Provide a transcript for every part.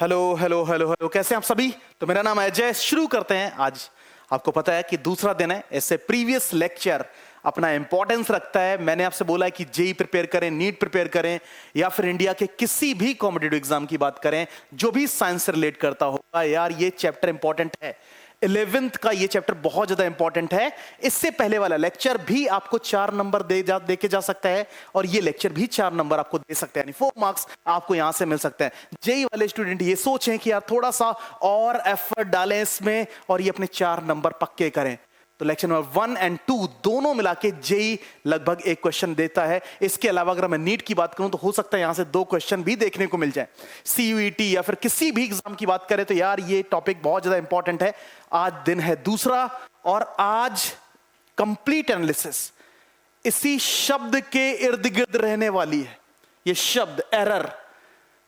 Hello hello hello hello, कैसे हैं आप सभी। तो मेरा नाम है अजय। शुरू करते हैं। आज आपको पता है कि दूसरा दिन है। इससे प्रीवियस लेक्चर अपना इंपॉर्टेंस रखता है। मैंने आपसे बोला है कि जेई प्रिपेयर करें, नीट प्रिपेयर करें, या फिर इंडिया के किसी भी कॉम्पिटिटिव एग्जाम की बात करें जो भी साइंस से रिलेट करता होगा, यार ये चैप्टर इंपॉर्टेंट है। 11th का ये चैप्टर बहुत ज्यादा इंपॉर्टेंट है। इससे पहले वाला लेक्चर भी आपको 4 नंबर दे के जा सकता है, और ये लेक्चर भी 4 नंबर आपको दे सकते हैं, यानी 4 मार्क्स आपको यहां से मिल सकते हैं। जेई वाले स्टूडेंट ये सोचें कि यार थोड़ा सा और एफर्ट डालें इसमें और ये अपने 4 नंबर पक्के करें। तो लेक्चर नंबर 1 और 2 दोनों मिला के जेई लगभग एक क्वेश्चन देता है। इसके अलावा अगर मैं नीट की बात करूं तो हो सकता है यहां से 2 क्वेश्चन भी देखने को मिल जाए। सीयूईटी या फिर किसी भी एग्जाम की बात करें तो यार ये टॉपिक बहुत ज्यादा इंपॉर्टेंट है। आज दिन है दूसरा, और आज कंप्लीट एनालिसिस इसी शब्द के इर्द गिर्द रहने वाली है। ये शब्द एरर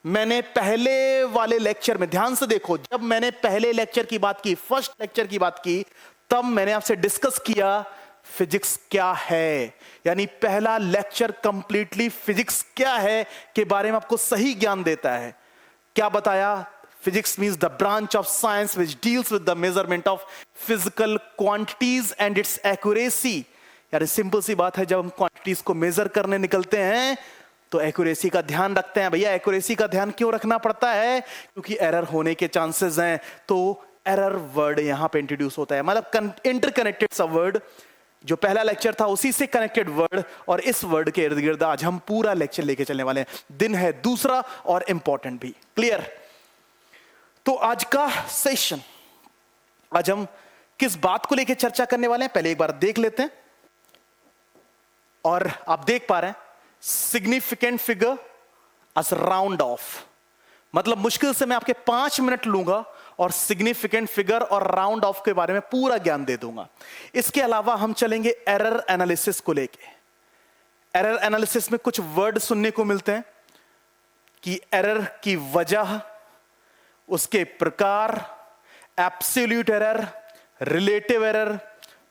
मैंने पहले वाले लेक्चर में, ध्यान से देखो, जब मैंने पहले लेक्चर की बात की, फर्स्ट लेक्चर की बात की, तब मैंने आपसे डिस्कस किया फिजिक्स क्या है। यानी पहला लेक्चर कंप्लीटली फिजिक्स क्या है के बारे में आपको सही ज्ञान देता है। क्या बताया? Physics means the branch of science which deals with the measurement of physical quantities and it's accuracy. यार सिंपल सी बात है, जब हम क्वांटिटीज को मेजर करने निकलते हैं तो एक्यूरेसी का ध्यान रखते हैं। भैया एक्यूरेसी का ध्यान क्यों रखना पड़ता है? क्योंकि एरर होने के चांसेस हैं। तो एरर वर्ड यहां पे इंट्रोड्यूस होता है, मतलब इंटरकनेक्टेड सब वर्ड। जो पहला लेक्चर था उसी से कनेक्टेड वर्ड, और इस वर्ड के इर्द गिर्द आज हम पूरा लेक्चर लेके चलने वाले हैं। दिन है दूसरा और इंपॉर्टेंट भी। क्लियर? तो आज का सेशन, आज हम किस बात को लेकर चर्चा करने वाले हैं पहले एक बार देख लेते हैं। और आप देख पा रहे हैं significant figure us round of, मतलब मुश्किल से मैं आपके 5 मिनट लूंगा और सिग्निफिकेंट फिगर और राउंड ऑफ के बारे में पूरा ज्ञान दे दूंगा। इसके अलावा हम चलेंगे एरर एनालिसिस को लेके। एरर एनालिसिस में कुछ वर्ड सुनने को मिलते हैं कि एरर की वजह, उसके प्रकार, absolute error, relative error,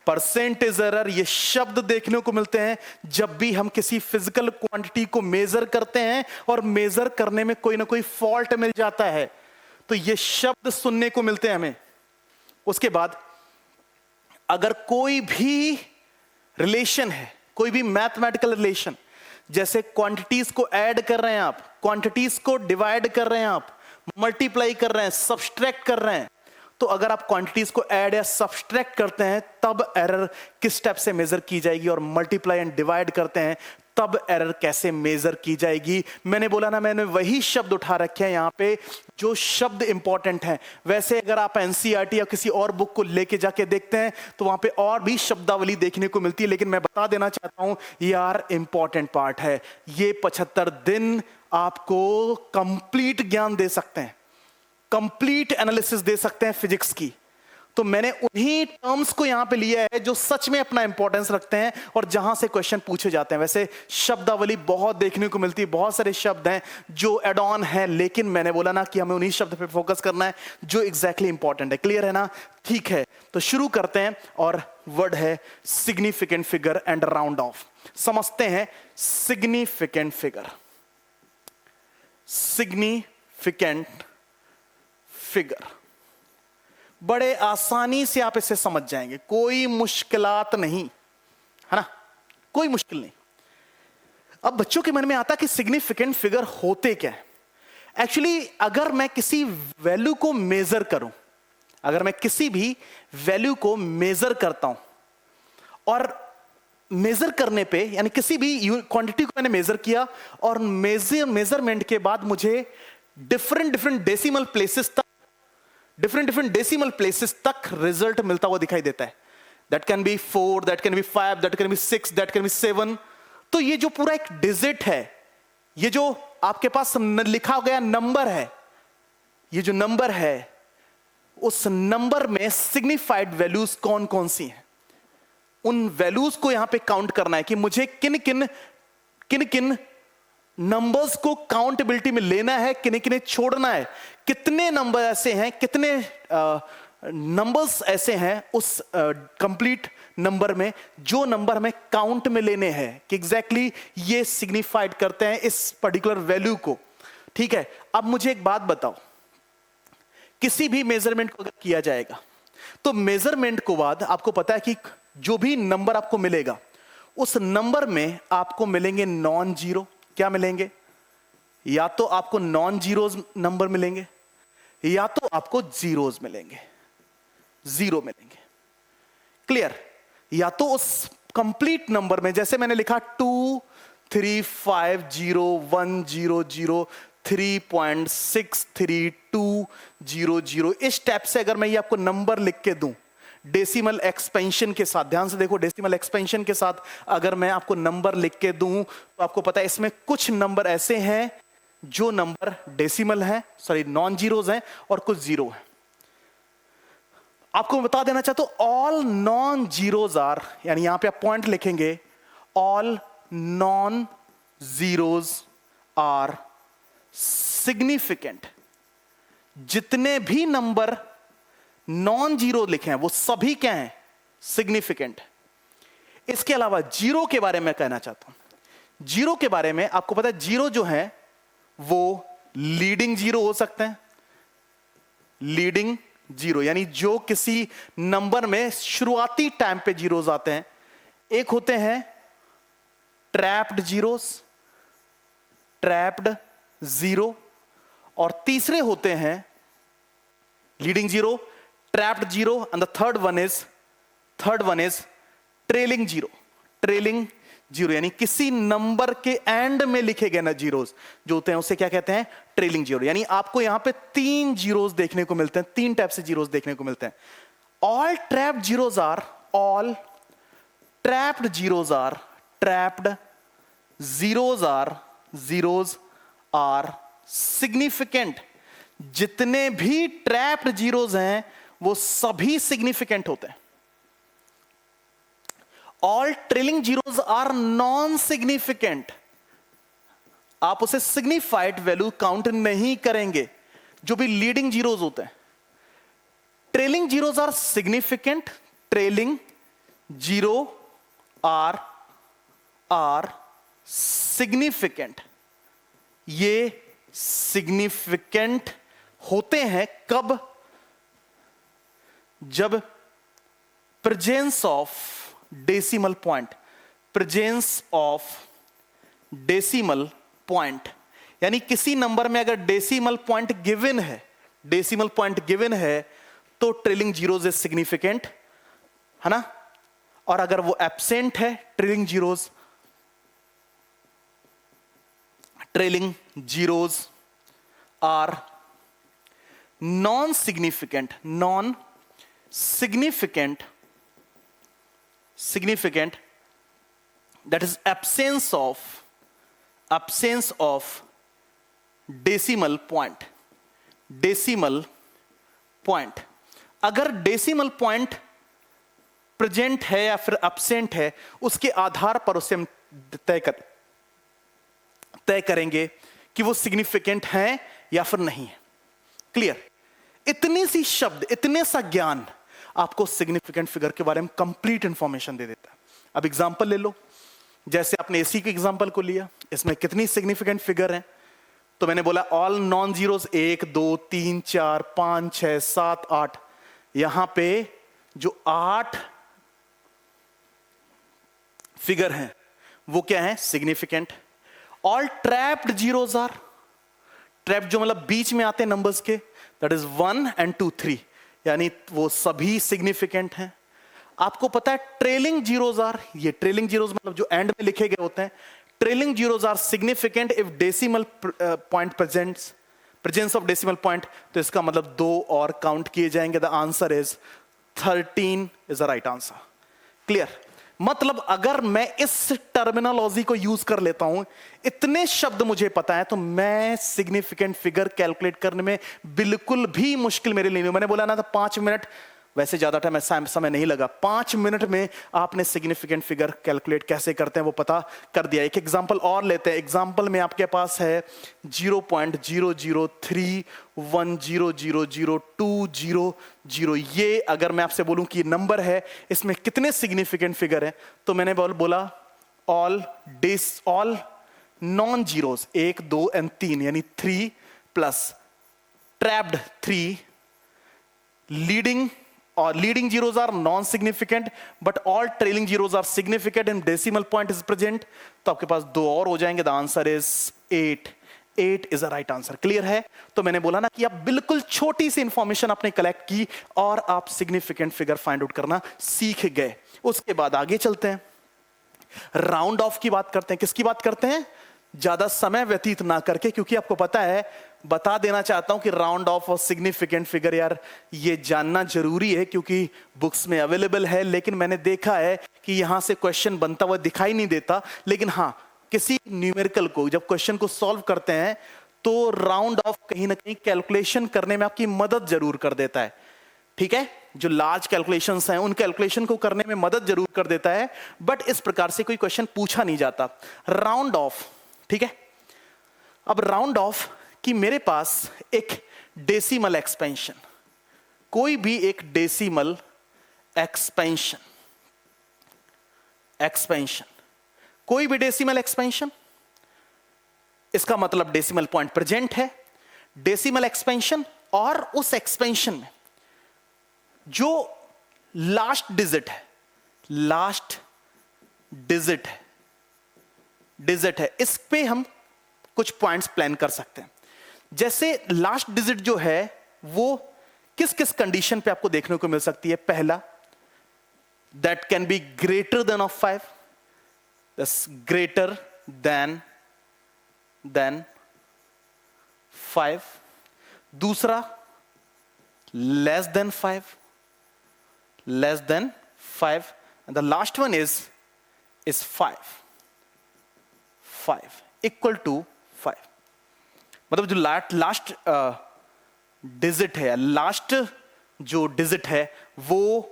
percentage error, ये शब्द देखने को मिलते हैं जब भी हम किसी फिजिकल क्वांटिटी को मेजर करते हैं और मेजर करने में कोई ना कोई फॉल्ट मिल जाता है, तो ये शब्द सुनने को मिलते हैं हमें। उसके बाद अगर कोई भी रिलेशन है, कोई भी मैथमेटिकल रिलेशन, जैसे क्वांटिटीज को ऐड कर रहे हैं आप, क्वांटिटीज को डिवाइड कर रहे हैं आप, मल्टीप्लाई कर रहे हैं, सब्सट्रैक्ट कर रहे हैं, तो अगर आप क्वांटिटीज को ऐड या सब्सट्रैक्ट करते हैं तब एरर किस स्टेप से मेजर की जाएगी, और मल्टीप्लाई एंड डिवाइड करते हैं तब एरर कैसे मेजर की जाएगी। मैंने बोला ना, मैंने वही शब्द उठा रखे हैं यहां पे जो शब्द इंपॉर्टेंट हैं। वैसे अगर आप एनसीईआरटी या किसी और बुक को लेके जाके देखते हैं तो वहां पे और भी शब्दावली देखने को मिलती है, लेकिन मैं बता देना चाहता हूं यार इंपॉर्टेंट पार्ट है। ये 75 दिन आपको कंप्लीट ज्ञान दे सकते हैं, कंप्लीट एनालिसिस दे सकते हैं फिजिक्स की। तो मैंने उन्हीं टर्म्स को यहां पे लिया है जो सच में अपना इंपॉर्टेंस रखते हैं और जहां से क्वेश्चन पूछे जाते हैं। वैसे शब्दावली बहुत देखने को मिलती है, बहुत सारे शब्द हैं जो एड ऑन है, लेकिन मैंने बोला ना कि हमें उन्हीं शब्द पे फोकस करना है जो एग्जैक्टली इंपॉर्टेंट है। क्लियर है ना? ठीक है, तो शुरू करते हैं। और वर्ड है significant figure and round of. समझते हैं सिग्निफिकेंट फिगर। सिग्निफिकेंट फिगर बड़े आसानी से आप इसे समझ जाएंगे, कोई मुश्किलात नहीं है ना, कोई मुश्किल नहीं। अब बच्चों के मन में आता कि सिग्निफिकेंट फिगर होते क्या है। एक्चुअली अगर मैं किसी वैल्यू को मेजर करूं, अगर मैं किसी भी वैल्यू को मेजर करता हूं, और मेजर करने पे यानी किसी भी क्वांटिटी को मैंने मेजर किया, और मेजरमेंट के बाद मुझे डिफरेंट डेसिमल प्लेसेस तक रिजल्ट मिलता हुआ दिखाई देता है। That can be 4, that can be 5, that can be 6, that can be 7। तो ये जो पूरा एक डिजिट है, ये जो आपके पास लिखा गया नंबर है, ये जो नंबर है, उस नंबर में सिग्निफाइड वैल्यूज कौन कौन सी हैं, उन वैल्यूज को यहां पे काउंट करना है कि मुझे किन किन नंबर्स को काउंटेबिलिटी में लेना है, किन्हें किन्हें छोड़ना है, कितने नंबर ऐसे हैं, कितने नंबर्स ऐसे हैं उस कंप्लीट नंबर में जो नंबर हमें काउंट में लेने हैं, कि एग्जैक्टली ये सिग्निफाइड करते हैं इस पर्टिकुलर वैल्यू को। ठीक है, अब मुझे एक बात बताओ, किसी भी मेजरमेंट को अगर किया जाएगा तो मेजरमेंट को बाद आपको पता है कि जो भी नंबर आपको मिलेगा उस नंबर में आपको मिलेंगे नॉन जीरो। क्या मिलेंगे? या तो आपको नॉन जीरोज नंबर मिलेंगे या तो आपको जीरोज मिलेंगे, जीरो मिलेंगे। क्लियर? या तो उस कंप्लीट नंबर में जैसे मैंने लिखा 2350100 3.63200, इस टाइप से अगर मैं ये आपको नंबर लिख के दूं डेसिमल एक्सपेंशन के साथ, ध्यान से देखो, डेसिमल एक्सपेंशन के साथ अगर मैं आपको नंबर लिख के दूं तो आपको पता है इसमें कुछ नंबर ऐसे हैं जो नंबर डेसिमल हैं, सॉरी नॉन जीरोज हैं, और कुछ जीरो हैं। आपको बता देना चाहता हूं ऑल नॉन जीरोज आर, यानी यहां पे आप पॉइंट लिखेंगे, all non zeros are significant. जितने भी नंबर नॉन जीरो लिखे हैं वो सभी क्या हैं? सिग्निफिकेंट। इसके अलावा जीरो के बारे में कहना चाहता हूं। जीरो के बारे में आपको पता है जीरो जो है वो लीडिंग जीरो हो सकते हैं। लीडिंग जीरो यानी जो किसी नंबर में शुरुआती टाइम पे जीरोस आते हैं। एक होते हैं ट्रैप्ड जीरोस, ट्रैप्ड जीरो, और तीसरे होते हैं leading zero, trapped zero, and the third one is trailing zero. Trailing zero यानी किसी नंबर के एंड में लिखे गए ना जीरोस जो होते हैं उसे क्या कहते हैं? Trailing zero. यानी आपको यहां पे तीन जीरोस देखने को मिलते हैं, तीन टाइप से जीरोस देखने को मिलते हैं। All trapped zeros are, all trapped zeros are trapped, zeros are significant. जितने भी ट्रैप्ड जीरोस हैं वो सभी सिग्निफिकेंट होते हैं। All trailing zeros are non significant. आप उसे सिग्निफाइड वैल्यू काउंट नहीं करेंगे जो भी लीडिंग जीरोस होते हैं। Trailing zeros are significant, trailing zero are significant. ये सिग्निफिकेंट होते हैं कब? जब presence of decimal point, presence of decimal point, यानी किसी नंबर में अगर डेसिमल पॉइंट गिवन है, डेसिमल पॉइंट गिवन है तो ट्रेलिंग जीरोस इज सिग्निफिकेंट, है ना? और अगर वो एब्सेंट है trailing zeros are non significant, that is absence of decimal point। अगर डेसिमल पॉइंट प्रेजेंट है या फिर एब्सेंट है उसके आधार पर उसे हम तय करेंगे कि वो सिग्निफिकेंट है या फिर नहीं है। क्लियर? इतनी सी शब्द, इतने सा ज्ञान आपको सिग्निफिकेंट फिगर के बारे में कंप्लीट इंफॉर्मेशन दे देता है। अब एग्जांपल ले लो, जैसे आपने एसी के एग्जांपल को लिया, इसमें कितनी सिग्निफिकेंट फिगर है? तो मैंने बोला ऑल नॉन जीरोस 1 2 3 4 5 6 7 8। यहां पे जो 8 फिगर हैं वो क्या है? Significant. All trapped zeros are, trap जो मतलब बीच में आते हैं नंबर्स के, दैट इज 1 and 2 3, यानी वो सभी सिग्निफिकेंट हैं। आपको पता है ट्रेलिंग जीरोस आर, ये ट्रेलिंग जीरोस मतलब जो एंड में लिखे गए होते हैं, trailing zeros are significant if decimal point presence of decimal point, तो इसका मतलब 2 और काउंट किए जाएंगे। The answer is 13 is the right answer. Clear? मतलब अगर मैं इस टर्मिनोलॉजी को यूज कर लेता हूं, इतने शब्द मुझे पता है, तो मैं सिग्निफिकेंट फिगर कैलकुलेट करने में बिल्कुल भी मुश्किल मेरे लिए नहीं। मैंने बोला ना था 5 मिनट, वैसे ज्यादा टाइम समय नहीं लगा, 5 मिनट में आपने सिग्निफिकेंट फिगर कैलकुलेट कैसे करते हैं वो पता कर दिया। एक एग्जांपल और लेते हैं। एग्जांपल में आपके पास है 0.00310002000। ये अगर मैं आपसे बोलूं कि ये नंबर है, इसमें कितने सिग्निफिकेंट फिगर है, तो मैंने बोला ऑल नॉन जीरोस 1 2 and 3 यानी 3 प्लस ट्रैप्ड 3 लीडिंग और leading zeros are non significant but all trailing zeros are significant and decimal point is present, तो आपके पास दो और हो जाएंगे। The answer is 8। 8 is the right answer. Clear है? तो मैंने बोला ना कि आप बिल्कुल छोटी सी इंफॉर्मेशन आपने कलेक्ट की और आप सिग्निफिकेंट फिगर फाइंड आउट करना सीख गए। उसके बाद आगे चलते हैं, राउंड ऑफ की बात करते हैं। किसकी बात करते हैं? ज्यादा समय व्यतीत ना करके, क्योंकि आपको पता है, बता देना चाहता हूं कि राउंड ऑफ और सिग्निफिकेंट फिगर यार ये जानना जरूरी है, क्योंकि बुक्स में अवेलेबल है, लेकिन मैंने देखा है कि यहां से क्वेश्चन बनता हुआ दिखाई नहीं देता। लेकिन हां, किसी न्यूमेरिकल को जब क्वेश्चन को सॉल्व करते हैं तो राउंड ऑफ कहीं ना कहीं कैलकुलेशन करने में आपकी मदद जरूर कर देता है। ठीक है, जो लार्ज कैलकुलेशंस हैं उन कैलकुलेशन को करने में मदद जरूर कर देता है, बट इस प्रकार से कोई क्वेश्चन पूछा नहीं जाता। राउंड ऑफ, ठीक है। अब राउंड ऑफ कि मेरे पास एक डेसिमल एक्सपेंशन, कोई भी एक डेसिमल एक्सपेंशन, कोई भी डेसिमल एक्सपेंशन, इसका मतलब डेसिमल पॉइंट प्रेजेंट है। डेसिमल एक्सपेंशन और उस एक्सपेंशन में जो लास्ट डिजिट है, इस पे हम कुछ पॉइंट्स प्लान कर सकते हैं। जैसे लास्ट डिजिट जो है वो किस किस कंडीशन पे आपको देखने को मिल सकती है? पहला, that can be greater than of 5, greater than 5। दूसरा, less than 5, and the last one is 5 equal to 5। मतलब जो लास्ट डिजिट है, लास्ट जो डिजिट है वो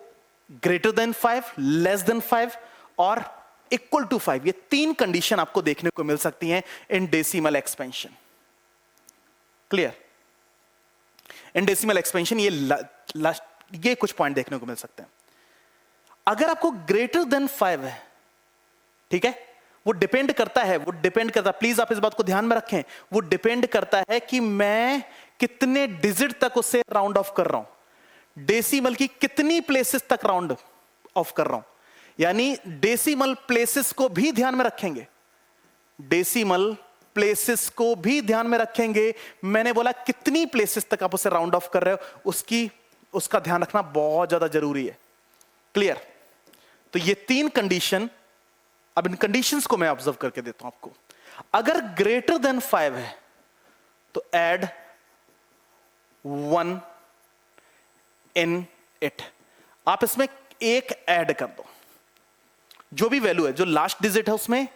ग्रेटर देन 5, लेस देन 5 और इक्वल टू 5, ये तीन कंडीशन आपको देखने को मिल सकती हैं in decimal expansion. Clear? In decimal expansion ये कुछ पॉइंट देखने को मिल सकते हैं। अगर आपको ग्रेटर देन 5 है, ठीक है, वो डिपेंड करता है, प्लीज आप इस बात को ध्यान में रखें, वो डिपेंड करता है कि मैं कितने डिजिट तक उसे राउंड ऑफ कर रहा हूं, डेसिमल की कितनी प्लेसेस तक राउंड ऑफ कर रहा हूं। यानी डेसिमल प्लेसेस को भी ध्यान में रखेंगे, मैंने बोला कितनी प्लेसेस तक आप उसे राउंड ऑफ कर रहे हो, उसका ध्यान रखना बहुत ज्यादा जरूरी है। क्लियर? तो ये तीन कंडीशन, अब इन कंडीशंस को मैं ऑब्जर्व करके देता हूं आपको। अगर ग्रेटर देन 5 है तो ऐड 1 इन इट, आप इसमें एक ऐड कर दो, जो भी वैल्यू है, जो लास्ट डिजिट है उसमें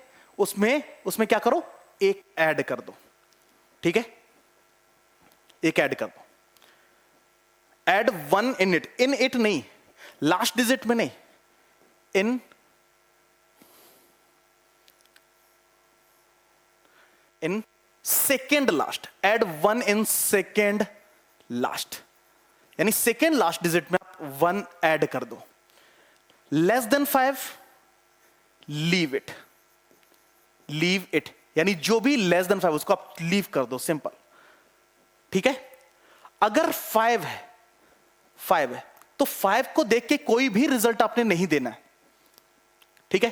क्या करो, एक ऐड कर दो। ठीक है, एक ऐड कर दो, ऐड 1 इन इट नहीं, लास्ट डिजिट में नहीं, in second last, add 1 in second last, यानी सेकेंड लास्ट डिजिट में आप 1 ऐड कर दो। लेस देन 5, लीव इट, यानी जो भी लेस देन 5 उसको आप लीव कर दो, सिंपल। ठीक है? अगर 5 है तो 5 को देख के कोई भी रिजल्ट आपने नहीं देना है। ठीक है?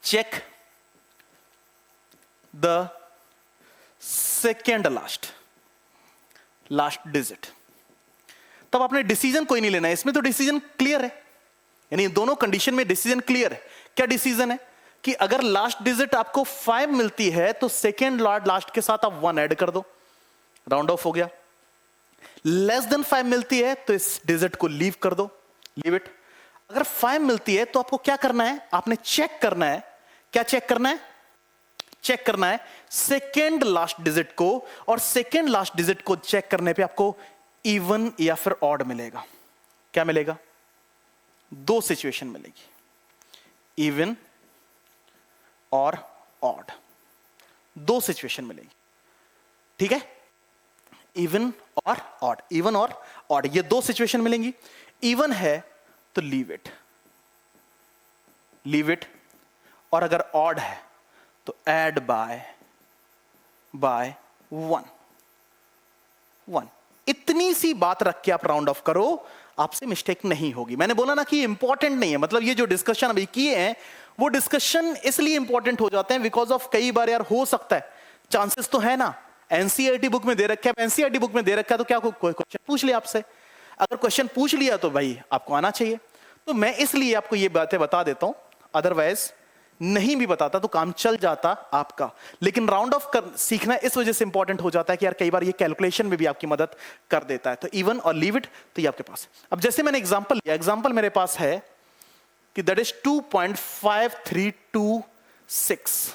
Check the second last digit, तब आपने डिसीजन कोई नहीं लेना है, इसमें तो डिसीजन क्लियर है, यानी दोनों कंडीशन में डिसीजन क्लियर है। क्या डिसीजन है? कि अगर लास्ट डिजिट आपको 5 मिलती है तो सेकेंड लास्ट के साथ आप 1 ऐड कर दो, राउंड ऑफ हो गया। लेस देन 5 मिलती है तो इस डिजिट को लीव कर दो, लीव इट। अगर 5 मिलती है तो आपको क्या करना है, आपने चेक करना है। क्या चेक करना है? चेक करना है सेकेंड लास्ट डिजिट को, और सेकेंड लास्ट डिजिट को चेक करने पे आपको इवन या फिर ऑड मिलेगा। क्या मिलेगा? दो सिचुएशन मिलेगी, इवन और ऑड, दो सिचुएशन मिलेगी। ठीक है? इवन और ऑड, ये दो सिचुएशन मिलेंगी। इवन है तो लीव इट, और अगर ऑड है तो ऐड बाय 1। इतनी सी बात रख के आप राउंड ऑफ करो, आपसे मिस्टेक नहीं होगी। मैंने बोला ना कि इंपॉर्टेंट नहीं है, मतलब ये जो डिस्कशन अभी किए हैं वो डिस्कशन इसलिए इंपॉर्टेंट हो जाते हैं बिकॉज ऑफ कई बार यार हो सकता है, चांसेस तो है ना, एनसीईआरटी बुक में दे रखा है, एनसीईआरटी बुक में दे रखा है तो क्या कोई क्वेश्चन पूछ लिया आपसे, अगर क्वेश्चन पूछ लिया तो भाई आपको आना चाहिए। तो मैं इसलिए आपको ये बातें बता देता हूं, अदरवाइज नहीं भी बताता तो काम चल जाता आपका। लेकिन राउंड ऑफ कर सीखना इस वजह से इंपॉर्टेंट हो जाता है कि यार कई बार ये कैलकुलेशन में भी आपकी मदद कर देता है। तो इवन और लीव इट तो ये आपके पास है। अब जैसे मैंने एग्जांपल लिया, एग्जांपल मेरे पास है कि दैट इज 2.5326।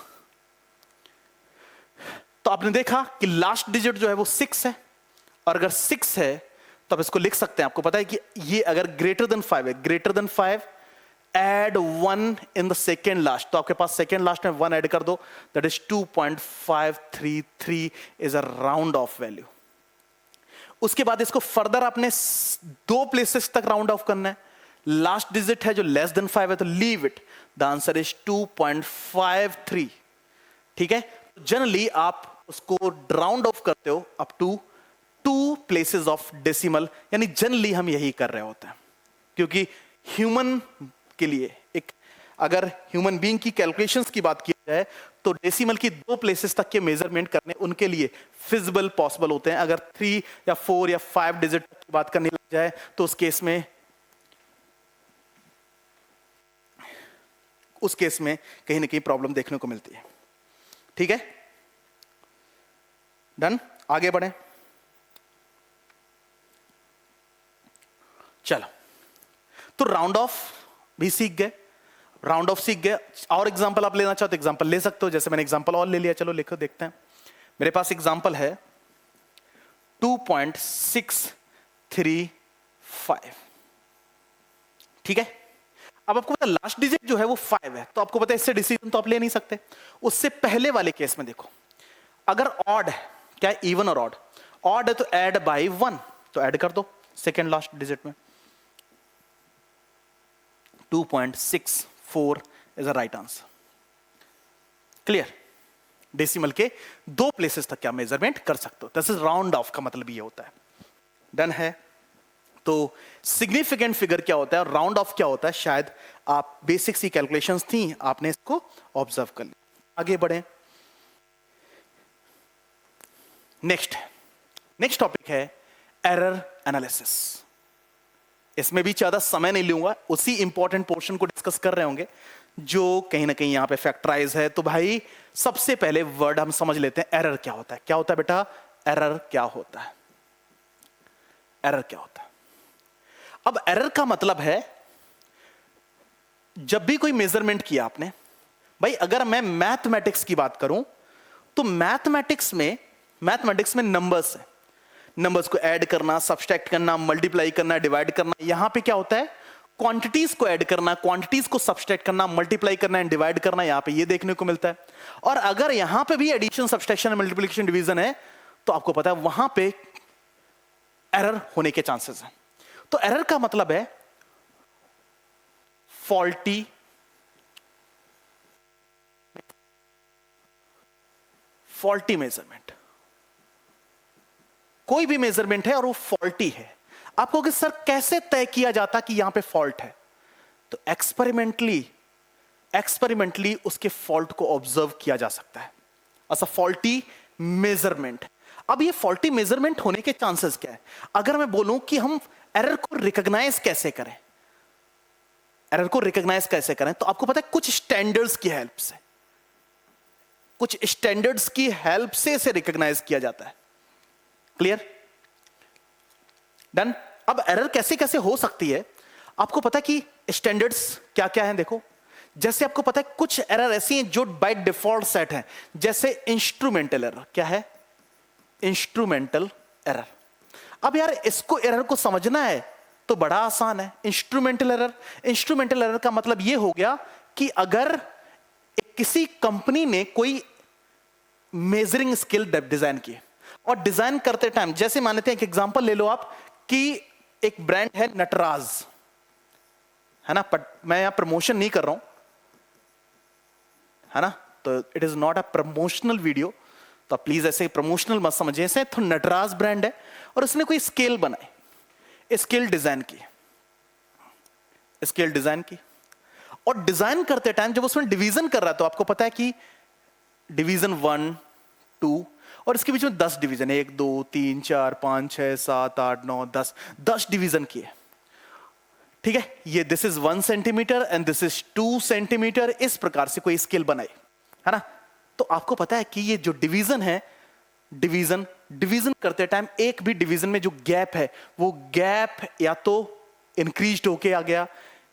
तो आपने देखा कि लास्ट डिजिट जो है वो 6 है, और अगर 6 है तो आप इसको लिख सकते हैं। आपको पता है कि ये अगर ग्रेटर देन 5 है, greater than 5 add 1 in the second last, तो आपके पास सेकेंड लास्ट में 1 ऐड कर दो, that is 2.533 is a round of value. उसके बाद इसको फर्दर आपने 2 प्लेसेस तक राउंड ऑफ करना है, लास्ट डिजिट है जो लेस देन 5 है तो leave it, the answer is 2.53। ठीक है, जनरली आप उसको राउंड ऑफ करते हो up to 2 places of decimal, यानी जनरली हम यही कर रहे होते हैं, क्योंकि ह्यूमन के लिए एक, अगर ह्यूमन बीइंग की कैलकुलेशंस की बात की जाए तो डेसिमल की 2 प्लेसेस तक के मेजरमेंट करने उनके लिए फिजिबल पॉसिबल होते हैं। अगर 3 या 4 या 5 डिजिट की बात करने लग जाए तो उस केस में कहीं ना कहीं प्रॉब्लम देखने को मिलती है। ठीक है, डन, आगे बढ़े। चलो, तो राउंड ऑफ भी सीख गए, राउंड ऑफ सीख गए। और एग्जांपल आप लेना चाहो तो एग्जांपल ले सकते हो, जैसे मैंने एग्जांपल और ले लिया, चलो लिखो देखते हैं। मेरे पास एग्जांपल है 2.635। ठीक है, अब आपको पता है लास्ट डिजिट जो है वो 5 है, तो आपको पता है इससे डिसीजन तो आप ले नहीं सकते। उससे पहले वाले केस में देखो, अगर ऑड है, क्या है, इवन और ऑड, ऑड है तो ऐड बाय 1, तो ऐड कर दो सेकेंड लास्ट डिजिट में, 2.64 is a right answer. Clear, decimal के 2 प्लेसेस तक क्या मेजरमेंट कर सकते हो, दिस इज राउंड ऑफ का मतलब ये होता है। डन है, तो सिग्निफिकेंट फिगर क्या होता है और राउंड ऑफ क्या होता है, शायद आप बेसिक सी कैलकुलेशंस थी, आपने इसको ऑब्जर्व कर लिया। आगे बढ़े, नेक्स्ट टॉपिक है एरर एनालिसिस। इसमें भी ज्यादा समय नहीं लूंगा, उसी इंपॉर्टेंट पोर्शन को डिस्कस कर रहे होंगे जो कहीं ना कहीं यहां पे फैक्टराइज है। तो भाई सबसे पहले वर्ड हम समझ लेते हैं, एरर क्या होता है। क्या होता है बेटा, एरर क्या होता है, एरर क्या होता है। अब एरर का मतलब है, जब भी कोई मेजरमेंट किया आपने, भाई अगर मैं मैथमेटिक्स की बात करूं तो मैथमेटिक्स में नंबर्स है, नंबर्स को ऐड करना, सब्सट्रैक्ट करना, मल्टीप्लाई करना, डिवाइड करना। यहां पे क्या होता है, क्वांटिटीज को ऐड करना, क्वांटिटीज को सब्सट्रैक्ट करना, मल्टीप्लाई करना एंड डिवाइड करना, यहां पे ये देखने को मिलता है। और अगर यहां पे भी एडिशन, सब्सट्रैक्शन, मल्टीप्लिकेशन, डिवीजन है तो आपको पता है वहां पे एरर होने के चांसेस हैं। तो एरर का मतलब है फॉल्टी मेजरमेंट। कोई भी मेजरमेंट है और वो फॉल्टी है, आपको कि सर कैसे तय किया जाता कि यहां पे फॉल्ट है, तो एक्सपेरिमेंटली उसके फॉल्ट को ऑब्जर्व किया जा सकता है ऐसा फॉल्टी मेजरमेंट। अब ये फॉल्टी मेजरमेंट होने के चांसेस क्या है, अगर मैं बोलूं कि हम एरर को रिकॉग्नाइज कैसे करें, तो आपको पता है कुछ स्टैंडर्ड्स की हेल्प से इसे रिकॉग्नाइज किया जाता है। Clear, done. अब एरर कैसे कैसे हो सकती है, आपको पता है कि स्टैंडर्ड्स क्या क्या हैं। देखो, जैसे आपको पता है कुछ एरर ऐसी हैं जो बाय डिफॉल्ट सेट हैं, जैसे इंस्ट्रूमेंटल एरर। क्या है, इंस्ट्रूमेंटल एरर। अब यार इसको एरर को समझना है तो बड़ा आसान है। इंस्ट्रूमेंटल एरर का मतलब यह हो गया कि अगर किसी कंपनी ने कोई मेजरिंग स्केल डिजाइन की और डिजाइन करते टाइम, जैसे मान लेते हैं, एक एग्जांपल ले लो आप कि एक ब्रांड है नटराज, है ना, मैं यहां प्रमोशन नहीं कर रहा हूं, है ना, तो it is not a promotional video, तो आप प्लीज ऐसे प्रमोशनल मत समझिए, ऐसे तो नटराज ब्रांड है और उसने कोई स्केल बनाई, स्केल डिजाइन की, स्केल डिजाइन की, और डिजाइन करते टाइम जब उसमें डिवीजन कर रहा है तो आपको पता है कि डिवीजन 1, 2 और इसके बीच में 10 डिवीजन है, 1 2 3 4 5 6 7 8 9 10 डिवीजन किए, ठीक है। ये this is 1 centimetre and this is 2 centimetre, इस प्रकार से कोई स्केल बनाई, है ना। तो आपको पता है कि ये जो डिवीजन है, डिवीजन करते टाइम एक भी डिवीजन में जो गैप है वो गैप या तो इंक्रीज होके आ गया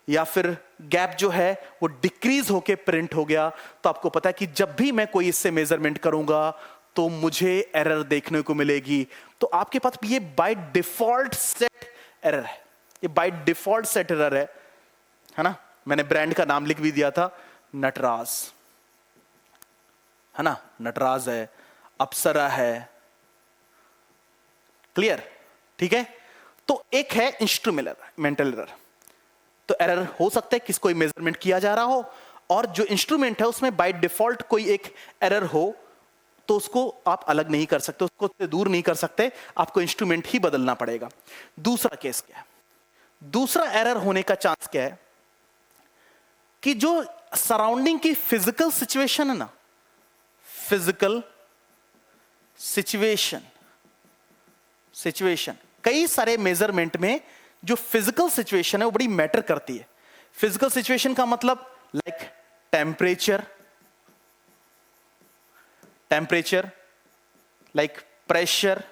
या फिर गैप जो है वो डिक्रीज होके प्रिंट हो गया। तो आपको पता है कि जब भी मैं कोई इससे मेजरमेंट करूंगा तो मुझे एरर देखने को मिलेगी। तो आपके पास ये बाय डिफॉल्ट सेट एरर है, ये बाय डिफॉल्ट सेट एरर है ना। मैंने ब्रांड का नाम लिख भी दिया था, नटराज, है ना, नटराज है, अप्सरा है, क्लियर, ठीक है। तो एक है इंस्ट्रूमेंटल एरर, तो एरर हो सकता है किस कोई मेजरमेंट किया जा रहा हो और जो इंस्ट्रूमेंट है उसमें बाय डिफॉल्ट कोई एक एरर हो तो उसको आप अलग नहीं कर सकते, उसको दूर नहीं कर सकते, आपको इंस्ट्रूमेंट ही बदलना पड़ेगा। दूसरा केस क्या है, दूसरा एरर होने का चांस क्या है कि जो सराउंडिंग की फिजिकल सिचुएशन है ना, फिजिकल सिचुएशन कई सारे मेजरमेंट में जो फिजिकल सिचुएशन है वो बड़ी मैटर करती है। फिजिकल सिचुएशन का मतलब लाइक टेम्परेचर, लाइक प्रेशर,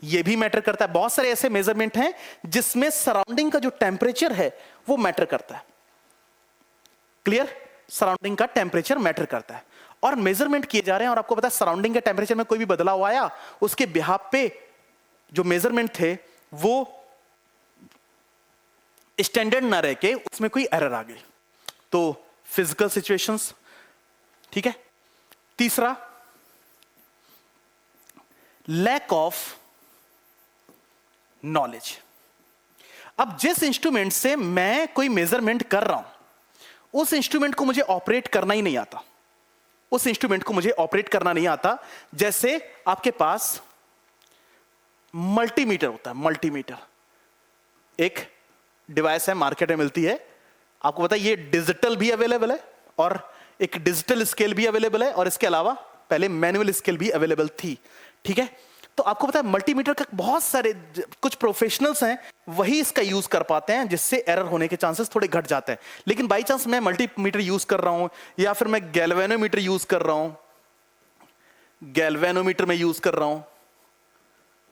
ये भी मैटर करता है। बहुत सारे ऐसे मेजरमेंट हैं जिसमें सराउंडिंग का जो टेम्परेचर है वो मैटर करता है, क्लियर, सराउंडिंग का टेम्परेचर मैटर करता है और मेजरमेंट किए जा रहे हैं और आपको पता है सराउंडिंग के टेम्परेचर में कोई भी बदलाव आया उसके बिहाफ पे जो मेजरमेंट थे वो स्टैंडर्ड ना रह के उसमें कोई एरर आ गई, तो फिजिकल सिचुएशंस, ठीक है। तीसरा, लैक ऑफ नॉलेज। अब जिस इंस्ट्रूमेंट से मैं कोई मेजरमेंट कर रहा हूं उस इंस्ट्रूमेंट को मुझे ऑपरेट करना ही नहीं आता, उस इंस्ट्रूमेंट को मुझे ऑपरेट करना नहीं आता। जैसे आपके पास मल्टीमीटर होता है, मल्टीमीटर एक डिवाइस है, मार्केट में मिलती है, आपको पता है ये डिजिटल भी अवेलेबल है और एक डिजिटल स्केल भी अवेलेबल है और इसके अलावा पहले मैनुअल स्केल भी अवेलेबल थी, ठीक है। तो आपको पता है मल्टीमीटर का बहुत सारे कुछ प्रोफेशनल्स हैं वही इसका यूज कर पाते हैं जिससे एरर होने के चांसेस थोड़े घट जाते हैं। लेकिन बाई चांस मैं मल्टीमीटर यूज कर रहा हूं या फिर मैं गैल्वेनोमीटर यूज कर रहा हूं, गैल्वेनोमीटर में यूज कर रहा हूं,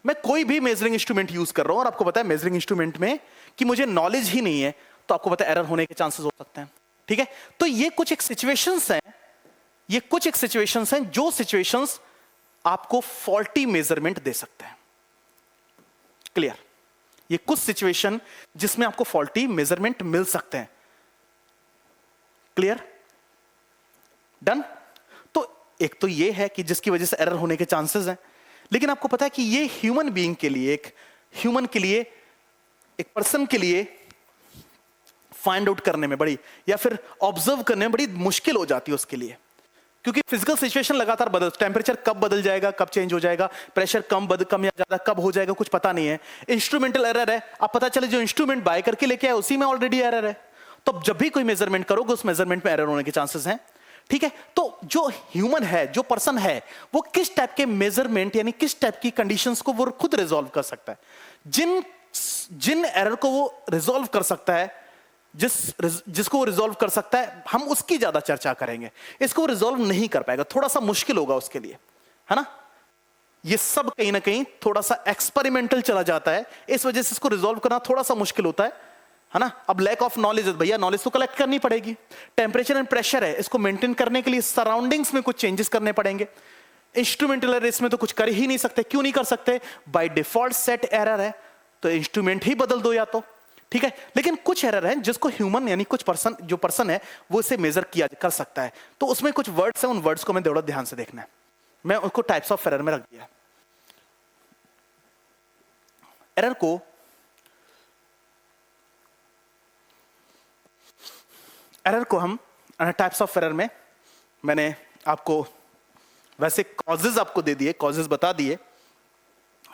मैं कोई भी मेजरिंग इंस्ट्रूमेंट यूज कर रहा हूं और आपको पता है मेजरिंग इंस्ट्रूमेंट में कि मुझे नॉलेज ही नहीं है तो आपको पता है एरर होने के चांसेस हो सकते हैं, ठीक है। तो ये कुछ एक सिचुएशंस हैं, ये कुछ एक सिचुएशंस हैं जो सिचुएशंस आपको फॉल्टी मेजरमेंट दे सकते हैं, क्लियर। ये कुछ सिचुएशन जिसमें आपको फॉल्टी मेजरमेंट मिल सकते हैं, क्लियर, डन। तो एक तो ये है कि जिसकी वजह से एरर होने के चांसेस हैं, लेकिन आपको पता है कि ये ह्यूमन बीइंग के लिए, एक ह्यूमन के लिए, एक पर्सन के लिए फाइंड आउट करने में बड़ी या फिर ऑब्जर्व करने में बड़ी मुश्किल हो जाती है उसके लिए, क्योंकि फिजिकल सिचुएशन लगातार बदल, टेम्परेचर कब बदल जाएगा, कब चेंज हो जाएगा, प्रेशर कम या ज्यादा कब हो जाएगा कुछ पता नहीं है। इंस्ट्रूमेंटल एरर है, आप पता चले जो इंस्ट्रूमेंट बाय करके लेके आए उसी में ऑलरेडी एरर है, तो जब भी कोई मेजरमेंट करोगे उस मेजरमेंट में एरर होने के चांसेस हैं, ठीक है। तो जो ह्यूमन है, जो पर्सन है, वो किस टाइप के मेजरमेंट यानी किस टाइप की कंडीशंस को वो खुद रिजॉल्व कर सकता है, जिन एरर को वो रिजॉल्व कर सकता है, जिसको रिजॉल्व कर सकता है, हम उसकी ज्यादा चर्चा करेंगे। इसको रिजॉल्व नहीं कर पाएगा, थोड़ा सा मुश्किल होगा उसके लिए, है ना। ये सब कहीं ना कहीं थोड़ा सा एक्सपेरिमेंटल चला जाता है, इस वजह से इसको रिजॉल्व करना थोड़ा सा मुश्किल होता है ना। अब लैक ऑफ नॉलेज, भैया नॉलेज तो कलेक्ट करनी पड़ेगी। टेम्परेचर एंड प्रेशर है, इसको मेंटेन करने के लिए सराउंडिंग्स में कुछ चेंजेस करने पड़ेंगे। इंस्ट्रूमेंटल एरर इसमें तो कुछ कर ही नहीं सकते, क्यों नहीं कर सकते, बाय डिफॉल्ट सेट एरर है, तो इंस्ट्रूमेंट ही बदल दो या तो, ठीक है। लेकिन कुछ एरर है जिसको ह्यूमन यानी कुछ पर्सन, जो पर्सन है वो इसे मेजर किया कर सकता है, तो उसमें कुछ वर्ड्स हैं, उन वर्ड्स को मैं थोड़ा ध्यान से देखना है। मैं उसको टाइप्स ऑफ एरर में रख दिया। एरर को हम टाइप्स ऑफ एरर में मैंने आपको वैसे कॉजेज आपको दे दिए, कॉजेज बता दिए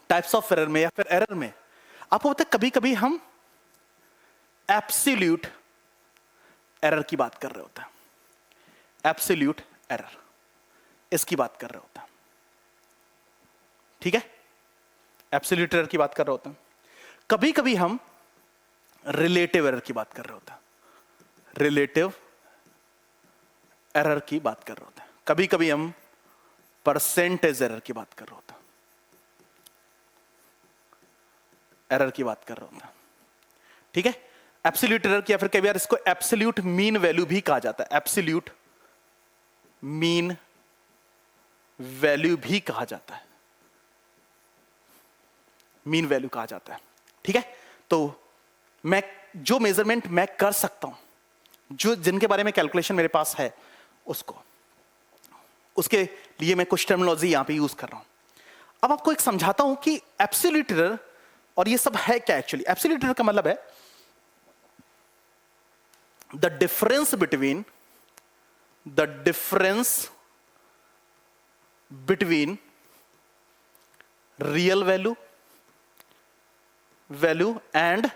टाइप्स ऑफ एरर में या फिर एरर में। आपको पता है कभी कभी हम एब्सोल्यूट एरर की बात कर रहे होते हैं, एब्सोल्यूट एरर इसकी बात कर रहे होते हैं, ठीक है, एब्सोल्यूट एरर की बात कर रहे होते हैं। कभी कभी हम रिलेटिव एरर की बात कर रहे होते हैं, रिलेटिव एरर की बात कर रहे होते हैं। कभी कभी हम परसेंटेज एरर की बात कर रहे होते हैं, एरर की बात कर रहे होते हैं, ठीक है। एब्सोल्यूट एरर की या फिर कई बार इसको एब्सोल्यूट मीन वैल्यू भी कहा जाता है, एब्सोल्यूट मीन वैल्यू भी कहा जाता है, मीन वैल्यू कहा जाता है, ठीक है। तो मैं जो मेजरमेंट मैं कर सकता हूं, जो जिनके बारे में कैलकुलेशन मेरे पास है, उसके लिए मैं कुछ टर्मिनोलॉजी यहां पे यूज कर रहा हूं। अब आपको एक समझाता हूं कि एब्सोल्यूट एरर और ये सब है क्या एक्चुअली। एब्सोल्यूट एरर का मतलब है the difference between real value and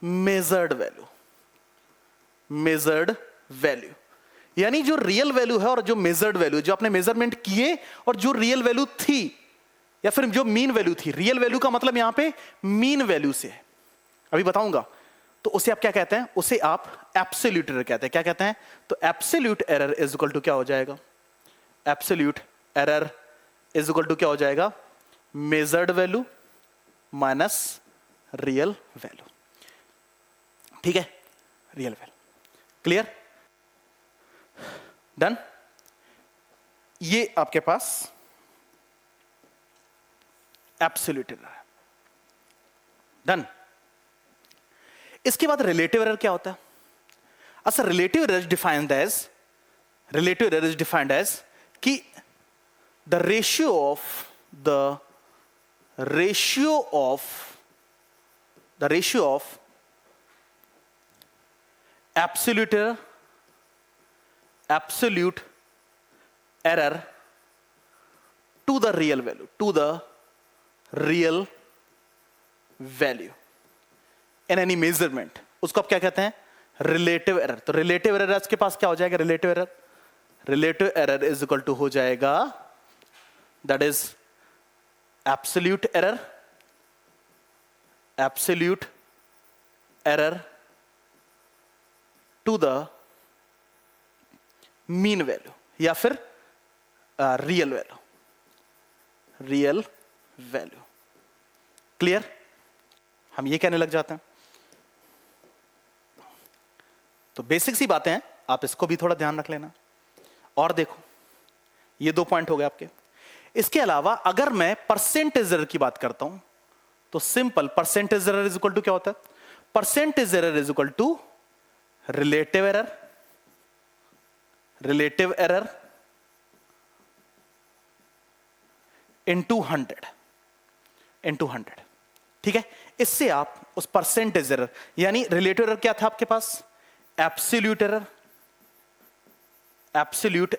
measured value. यानी जो रियल वैल्यू है और जो मेजर्ड वैल्यू, जो आपने मेजरमेंट किए और जो रियल वैल्यू थी या फिर जो मीन वैल्यू थी। रियल वैल्यू का मतलब यहां पे मीन वैल्यू से है, अभी बताऊंगा। तो उसे आप क्या कहते हैं? उसे आप एब्सोल्यूट एरर कहते हैं। क्या कहते हैं? तो absolute error is equal to क्या हो जाएगा? Absolute error is equal to क्या हो जाएगा? Measured value minus real value, ठीक है, रियल वैल्यू। क्लियर? डन? ये आपके पास एब्सोल्यूट एरर है। डन? इसके बाद रिलेटिव एरर क्या होता है? अच्छा, relative error is defined as कि the ratio of absolute error to the real value in any measurement, उसको आप क्या कहते हैं? Relative error. तो रिलेटिव एरर के पास क्या हो जाएगा? Relative error is equal to हो जाएगा, that is absolute error to the mean value या फिर रियल वैल्यू। क्लियर? हम ये कहने लग जाते हैं। तो बेसिक सी बातें हैं, आप इसको भी थोड़ा ध्यान रख लेना। और देखो, ये 2 पॉइंट हो गए आपके। इसके अलावा अगर मैं परसेंटेज एरर की बात करता हूं तो simple percentage error is equal to क्या होता है? Percentage error is equal to relative error into 100, ठीक है। इससे आप उस परसेंटेज एरर, यानी रिलेटिव एरर क्या था आपके पास? एब्सोल्यूट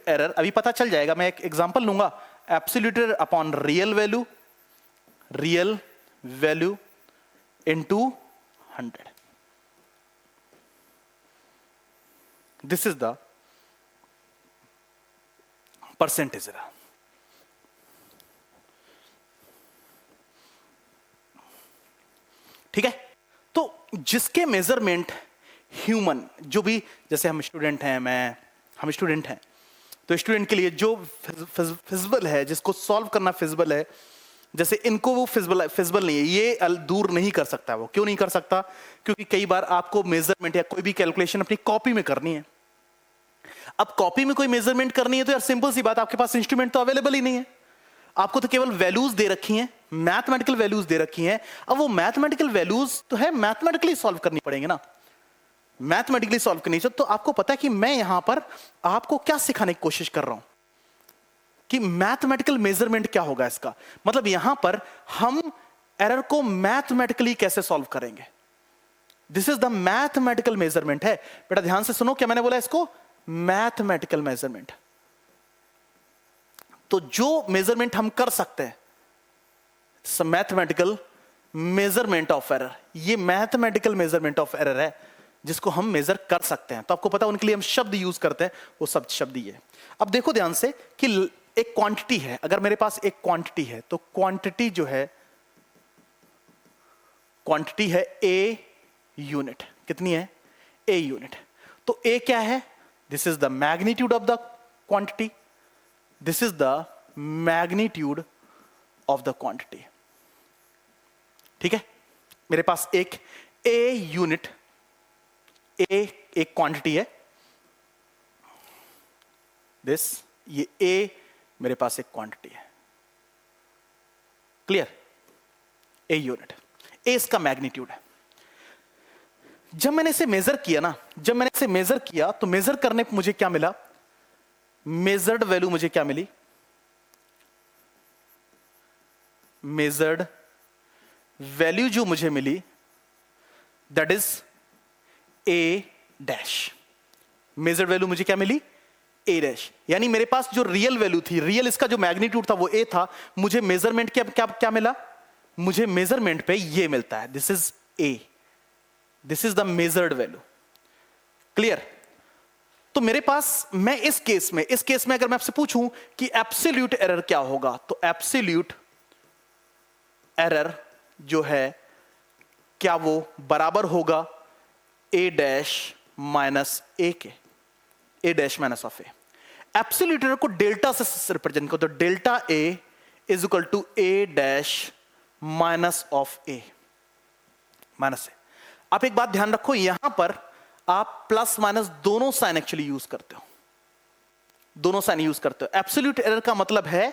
एरर अभी पता चल जाएगा, मैं एक एग्जांपल लूंगा। Absolute error upon real value into 100, this is the percentage error. ठीक है। तो जिसके मेजरमेंट ह्यूमन, जो भी, जैसे हम स्टूडेंट हैं, हम स्टूडेंट हैं, तो स्टूडेंट के लिए जो फिजिबल है, जिसको सॉल्व करना फिजिबल है, जैसे इनको वो फिजिबल नहीं है, ये दूर नहीं कर सकता। वो क्यों नहीं कर सकता? क्योंकि कई बार आपको मेजरमेंट या कोई भी कैलकुलेशन अपनी कॉपी में करनी है। अब कॉपी में कोई मेजरमेंट करनी है तो यार सिंपल सी बात, आपके पास इंस्ट्रूमेंट तो अवेलेबल ही नहीं है। आपको तो केवल वैल्यूज दे रखी हैं, मैथमेटिकल वैल्यूज दे रखी हैं। अब वो मैथमेटिकल वैल्यूज तो है, मैथमेटिकली सॉल्व करनी पड़ेंगे ना, मैथमेटिकली सॉल्व करनी चाहिए। तो आपको पता है कि मैं यहां पर आपको क्या सिखाने की कोशिश कर रहा हूं कि मैथमेटिकल मेजरमेंट क्या होगा इसका मतलब। यहां पर हम एरर को मैथमेटिकली कैसे सॉल्व करेंगे, this is the mathematical measurement है। बेटा ध्यान से सुनो, क्या मैंने बोला इसको? Mathematical measurement. तो जो मेजरमेंट हम कर सकते हैं, मैथमेटिकल मेजरमेंट ऑफ एरर, ये मैथमेटिकल मेजरमेंट ऑफ एरर है जिसको हम मेजर कर सकते हैं। तो आपको पता है उनके लिए हम शब्द यूज करते हैं, वो सब शब्द ये। अब देखो ध्यान से कि एक क्वांटिटी है, अगर मेरे पास एक क्वांटिटी है तो क्वांटिटी जो है, क्वांटिटी है ए यूनिट। कितनी है? A unit. तो ए क्या है? This is the magnitude of the quantity, this is the magnitude of the quantity. ठीक है, मेरे पास एक ए यूनिट, ए एक क्वांटिटी है, दिस, ये ए मेरे पास एक क्वांटिटी है। क्लियर? ए यूनिट, ए इसका मैग्नीट्यूड है। जब मैंने इसे मेजर किया ना, जब मैंने इसे मेजर किया तो मेजर करने पर मुझे क्या मिला? मेजर्ड वैल्यू मुझे क्या मिली? मेजर्ड वैल्यू जो मुझे मिली that is A dash. Measured value मुझे क्या मिली? ए डैश। यानी मेरे पास जो रियल वैल्यू थी, रियल इसका जो मैग्नीट्यूड था वो ए था, मुझे मेजरमेंट क्या क्या क्या मिला? मुझे मेजरमेंट पे ये मिलता है, this is a, this is the measured value. Clear? तो मेरे पास, मैं इस केस में अगर मैं आपसे पूछूं कि एब्सोल्यूट एरर क्या होगा, तो एब्सोल्यूट एरर जो है क्या वो बराबर होगा ए डैश माइनस ए के, A dash minus of A. Absolute error को डेल्टा से रिप्रेजेंट करो, तो delta A is equal to A dash minus of A, minus A. आप एक बात ध्यान रखो, यहां पर आप प्लस माइनस दोनों साइन एक्चुअली यूज करते हो, दोनों साइन यूज करते हो। एब्सोल्यूट एरर का मतलब है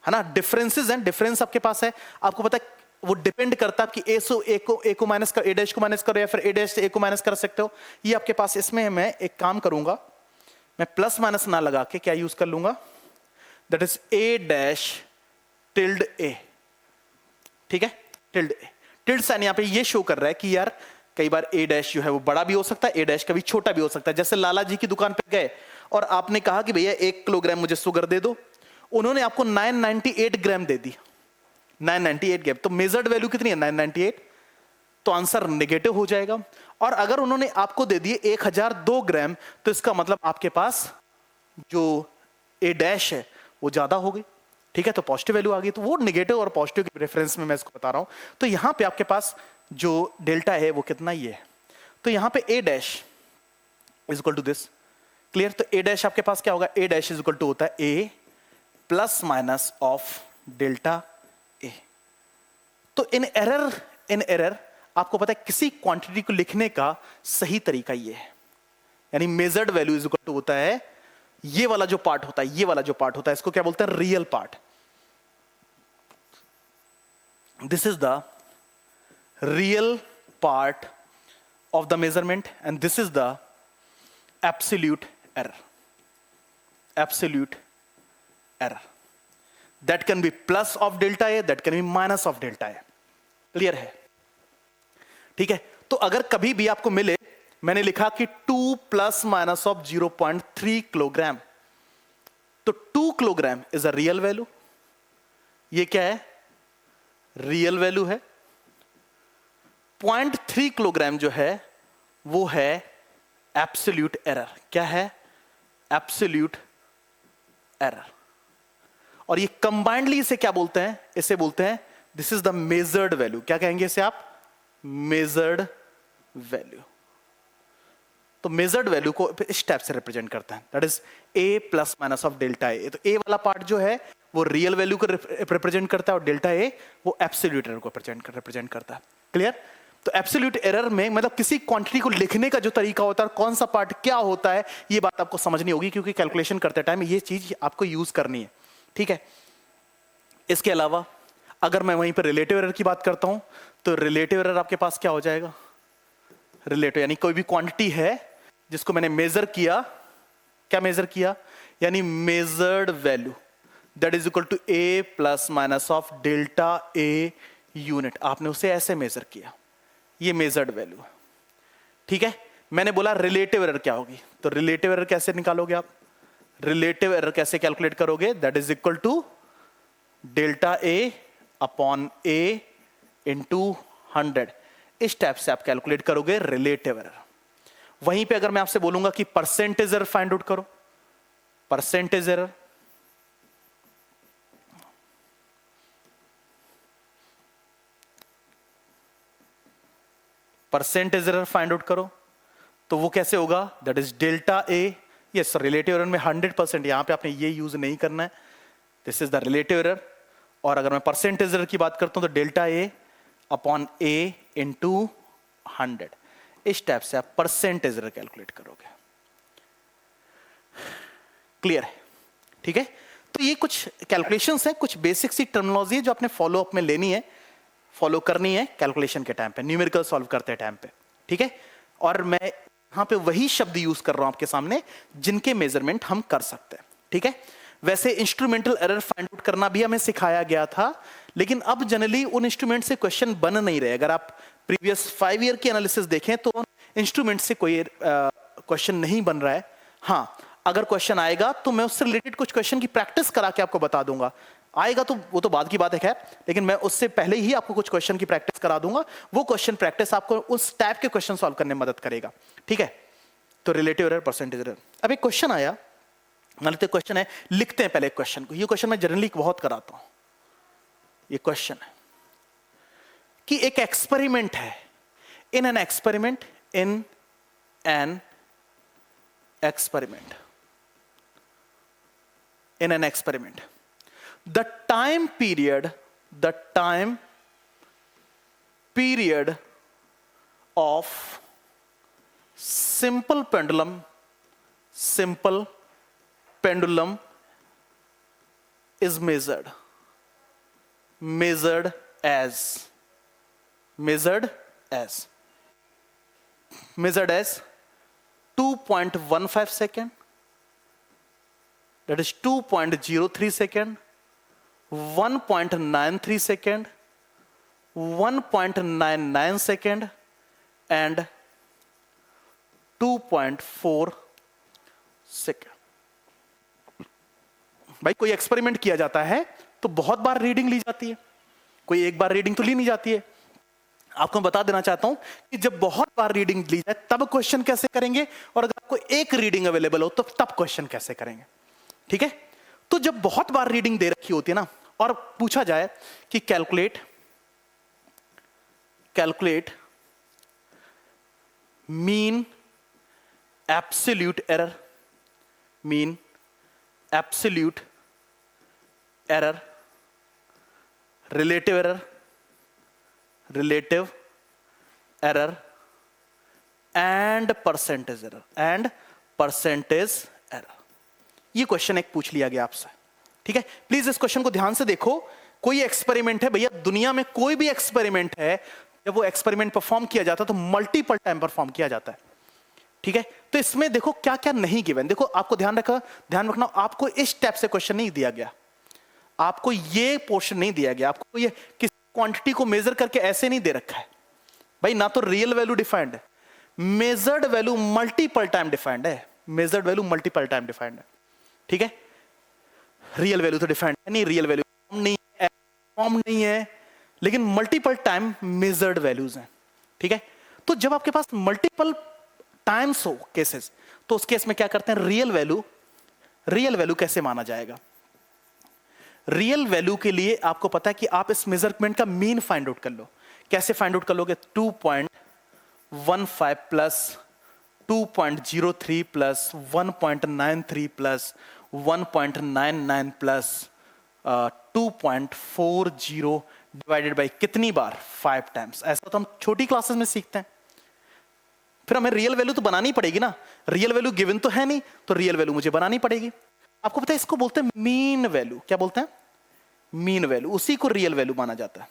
ना, डिफरेंसेस हैं, डिफरेंस आपके पास है, आपको पता है वो डिपेंड करता है कि ए को माइनस कर, ए डैश को माइनस करो या फिर ए डैश से ए को माइनस कर सकते हो, ये आपके पास। इसमें मैं एक काम करूंगा, मैं प्लस माइनस ना लगा के क्या यूज कर लूंगा, that is A dash tilde A. ठीक है, टिल्ड ए, टिल्ड साइन यहां पे ये शो कर रहा है कि यार कई बार ए डैश जो है वो बड़ा भी हो सकता है, ए डैश कभी छोटा भी हो सकता है। जैसे लाला जी की दुकान पे गए और आपने कहा कि भैया 1 किलोग्राम मुझे शुगर दे दो, उन्होंने आपको 998 ग्राम दे दी, 998 ग्राम। तो मेजर्ड वैल्यू कितनी है? 998, तो आंसर नेगेटिव हो जाएगा। और अगर उन्होंने आपको दे दिए 1002 ग्राम, तो इसका मतलब आपके पास जो ए डैश है वो ज्यादा हो गई। ठीक है, तो पॉजिटिव वैल्यू आ गई। तो वो नेगेटिव और पॉजिटिव के रेफरेंस में मैं इसको बता रहा हूं। तो यहां पे आपके पास जो डेल्टा है वो कितना ही है, तो यहां पे A dash is equal to this. Clear? तो ए डैश आपके पास क्या होगा? A dash is equal to होता है A plus minus of delta A. तो इन एरर आपको पता है किसी क्वांटिटी को लिखने का सही तरीका ये है, यानी measured value is equal to होता है ये वाला जो पार्ट होता है, ये वाला जो पार्ट होता है, इसको क्या बोलते हैं? Real part. This is the real part of the measurement and this is the absolute error. Absolute error that can be plus of delta A, that can be minus of delta A. Clear है? ठीक है, तो अगर कभी भी आपको मिले, मैंने लिखा कि 2 प्लस माइनस ऑफ 0.3 किलोग्राम, तो 2 kilogram is a real value. ये क्या है? रियल वैल्यू है। 0.3 किलोग्राम जो है वो है एब्सोल्यूट एरर। क्या है? Absolute error. और ये कंबाइंडली इसे क्या बोलते हैं? इसे बोलते हैं this is the measured value. क्या कहेंगे इसे आप? Measured value. तो मेजर्ड वैल्यू को इस टाइप से रिप्रेजेंट करते हैं, that is A plus minus of delta A. तो ए वाला पार्ट जो है वो रियल वैल्यू को रिप्रेजेंट करता है और डेल्टा ए वो एब्सोल्यूट एरर को रिप्रेजेंट करता है। क्लियर? तो एब्सोल्यूट एरर में मतलब किसी क्वांटिटी को लिखने का जो तरीका होता है, कौन सा पार्ट क्या होता है, ये बात आपको समझनी होगी, क्योंकि कैलकुलेशन करते टाइम ये चीज आपको यूज करनी है। ठीक है, इसके अलावा अगर मैं वहीं पर रिलेटिव एरर की बात करता हूं, तो रिलेटिव एरर आपके पास क्या हो जाएगा? रिलेटिव यानी कोई भी क्वांटिटी है जिसको मैंने मेजर किया, क्या मेजर किया? यानी measured value that is equal to a plus minus of delta a unit. आपने उसे ऐसे मेजर किया, ये मेजर्ड वैल्यू है। ठीक है, मैंने बोला रिलेटिव एरर क्या होगी, तो रिलेटिव एरर कैसे निकालोगे आप? रिलेटिव एरर कैसे कैलकुलेट करोगे? That is equal to delta A upon A into 100। इस टाइप से आप कैलकुलेट करोगे रिलेटिव एरर। वहीं पे अगर मैं आपसे बोलूंगा कि परसेंटेज एरर फाइंड आउट करो, percentage error, percentage error find out करो, तो वो कैसे होगा? That is delta A, yes relative error में 100%, यहां पे आपने ये यूज नहीं करना है, this is the relative error. और अगर मैं परसेंटेज एरर की बात करता हूं तो डेल्टा ए अपॉन ए इंटू 100। इस टाइप से आप परसेंटेज एरर कैलकुलेट करोगे। क्लियर है? ठीक है, तो ये कुछ कैलकुलेशंस हैं, कुछ बेसिक सी टर्मिनोलॉजी है जो आपने फॉलो अप में लेनी है, फॉलो करनी है कैलकुलेशन के टाइम पे, न्यूमेरिकल सॉल्व करते टाइम पे। ठीक है, और मैं यहां पे वही शब्द यूज कर रहा हूं आपके सामने जिनके मेजरमेंट हम कर सकते हैं। ठीक है, वैसे इंस्ट्रूमेंटल एरर फाइंड आउट करना भी हमें सिखाया गया था, लेकिन अब जनरली उन इंस्ट्रूमेंट से क्वेश्चन बन नहीं रहे। अगर आप प्रीवियस 5 ईयर की एनालिसिस देखें तो इंस्ट्रूमेंट से कोई क्वेश्चन नहीं बन रहा है। हाँ, अगर क्वेश्चन आएगा तो मैं उससे रिलेटेड कुछ क्वेश्चन की प्रैक्टिस करा के आपको बता दूंगा। आएगा तो वो तो बाद की बात है खैर, लेकिन मैं उससे पहले ही आपको कुछ क्वेश्चन की प्रैक्टिस करा दूंगा। वो क्वेश्चन प्रैक्टिस आपको उस टाइप के क्वेश्चन सॉल्व करने में मदद करेगा। ठीक है, तो रिलेटिव एरर, परसेंटेज एरर। अब एक क्वेश्चन आया, मान लेते क्वेश्चन है, लिखते हैं पहले क्वेश्चन को। ये क्वेश्चन मैं जनरली बहुत कराता हूं। ये क्वेश्चन है कि एक एक्सपेरिमेंट है, इन an experiment, in an experiment, in an experiment, the time period of simple pendulum is measured as 2.15 second, that is 2.03 second, 1.93 second, 1.99 second and 2.4 second। भाई कोई एक्सपेरिमेंट किया जाता है तो बहुत बार रीडिंग ली जाती है, कोई एक बार रीडिंग तो ली नहीं जाती है। आपको बता देना चाहता हूं कि जब बहुत बार रीडिंग ली जाए तब क्वेश्चन कैसे करेंगे, और अगर आपको एक रीडिंग अवेलेबल हो तो तब क्वेश्चन कैसे करेंगे। ठीक है, तो जब बहुत बार रीडिंग दे रखी होती है ना, और पूछा जाए कि calculate mean absolute error, relative error and percentage error, ये क्वेश्चन एक पूछ लिया गया आपसे। ठीक है, प्लीज इस क्वेश्चन को ध्यान से देखो। कोई एक्सपेरिमेंट है भैया, दुनिया में कोई भी एक्सपेरिमेंट है, जब वो एक्सपेरिमेंट परफॉर्म किया जाता है तो मल्टीपल टाइम परफॉर्म किया जाता है। ठीक है, तो इसमें देखो क्या क्या नहीं गिवन। देखो आपको ध्यान रखना, आपको इस टाइप से क्वेश्चन नहीं दिया गया, आपको ये पोर्शन नहीं दिया गया, आपको ये किसी क्वांटिटी को मेजर करके ऐसे नहीं दे रखा है भाई। ना तो रियल वैल्यू डिफाइंड है, measured value multiple time defined है, measured value multiple time defined है। ठीक है, रियल वैल्यू तो डिफाइंड है नहीं, रियल वैल्यू फॉर्म नहीं है, लेकिन मल्टीपल टाइम मेजर्ड वैल्यूज हैं। ठीक है, तो जब आपके पास मल्टीपल टाइम्स हो केसेस, तो उस केस में क्या करते हैं, रियल वैल्यू कैसे माना जाएगा। रियल वैल्यू के लिए आपको पता है कि आप इस मेजरमेंट का मीन फाइंड आउट कर लो। कैसे फाइंड आउट कर लोगे? 2.15 plus 2.03 plus 1.93 plus 1.99 plus 2.40 divided by कितनी बार? 5 टाइम्स। ऐसा तो हम छोटी क्लासेस में सीखते हैं। फिर हमें रियल वैल्यू तो बनानी पड़ेगी ना, रियल वैल्यू गिवन तो है नहीं, तो रियल वैल्यू मुझे बनानी पड़ेगी। आपको पता है इसको बोलते हैं मीन वैल्यू। क्या बोलते हैं? Mean value. उसी को रियल वैल्यू माना जाता है।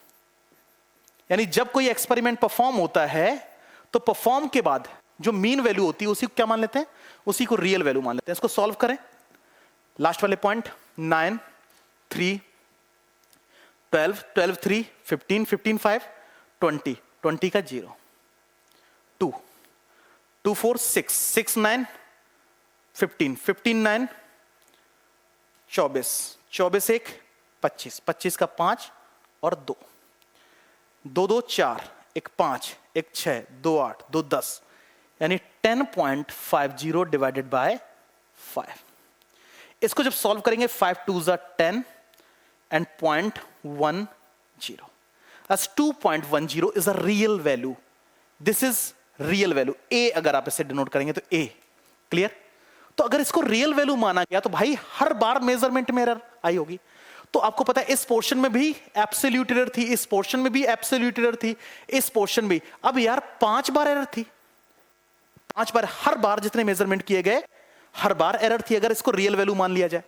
यानी जब कोई एक्सपेरिमेंट परफॉर्म होता है तो परफॉर्म के बाद जो मीन वैल्यू होती है उसी को क्या मान लेते हैं? उसी को रियल वैल्यू मान लेते हैं। इसको सॉल्व करें। लास्ट वाले पॉइंट 9 3 12 12 3 15 15 5 20 20 का 0 2 2 4 6 6 9 15 15 9 24, 24 एक 25, 25 का 5 और 2, 2 2 4, एक 5, एक 6, 2 8, 2 10, यानी 10.50 डिवाइडेड बाय 5। इसको जब सॉल्व करेंगे 5 2 10 and 0.10, as 2.10 is a real value. This is real value. A अगर आप इसे डिनोट करेंगे तो A, क्लियर। तो अगर इसको रियल वैल्यू माना गया तो भाई हर बार मेजरमेंट में एरर आई होगी। तो आपको पता है इस पोर्शन में भी एब्सोल्यूट एरर थी, इस पोर्शन में भी एब्सोल्यूट एरर थी, इस पोर्शन भी। अब यार 5 बार एरर थी, 5 बार, हर बार जितने मेजरमेंट किए गए हर बार एरर थी। अगर इसको रियल वैल्यू मान लिया जाए,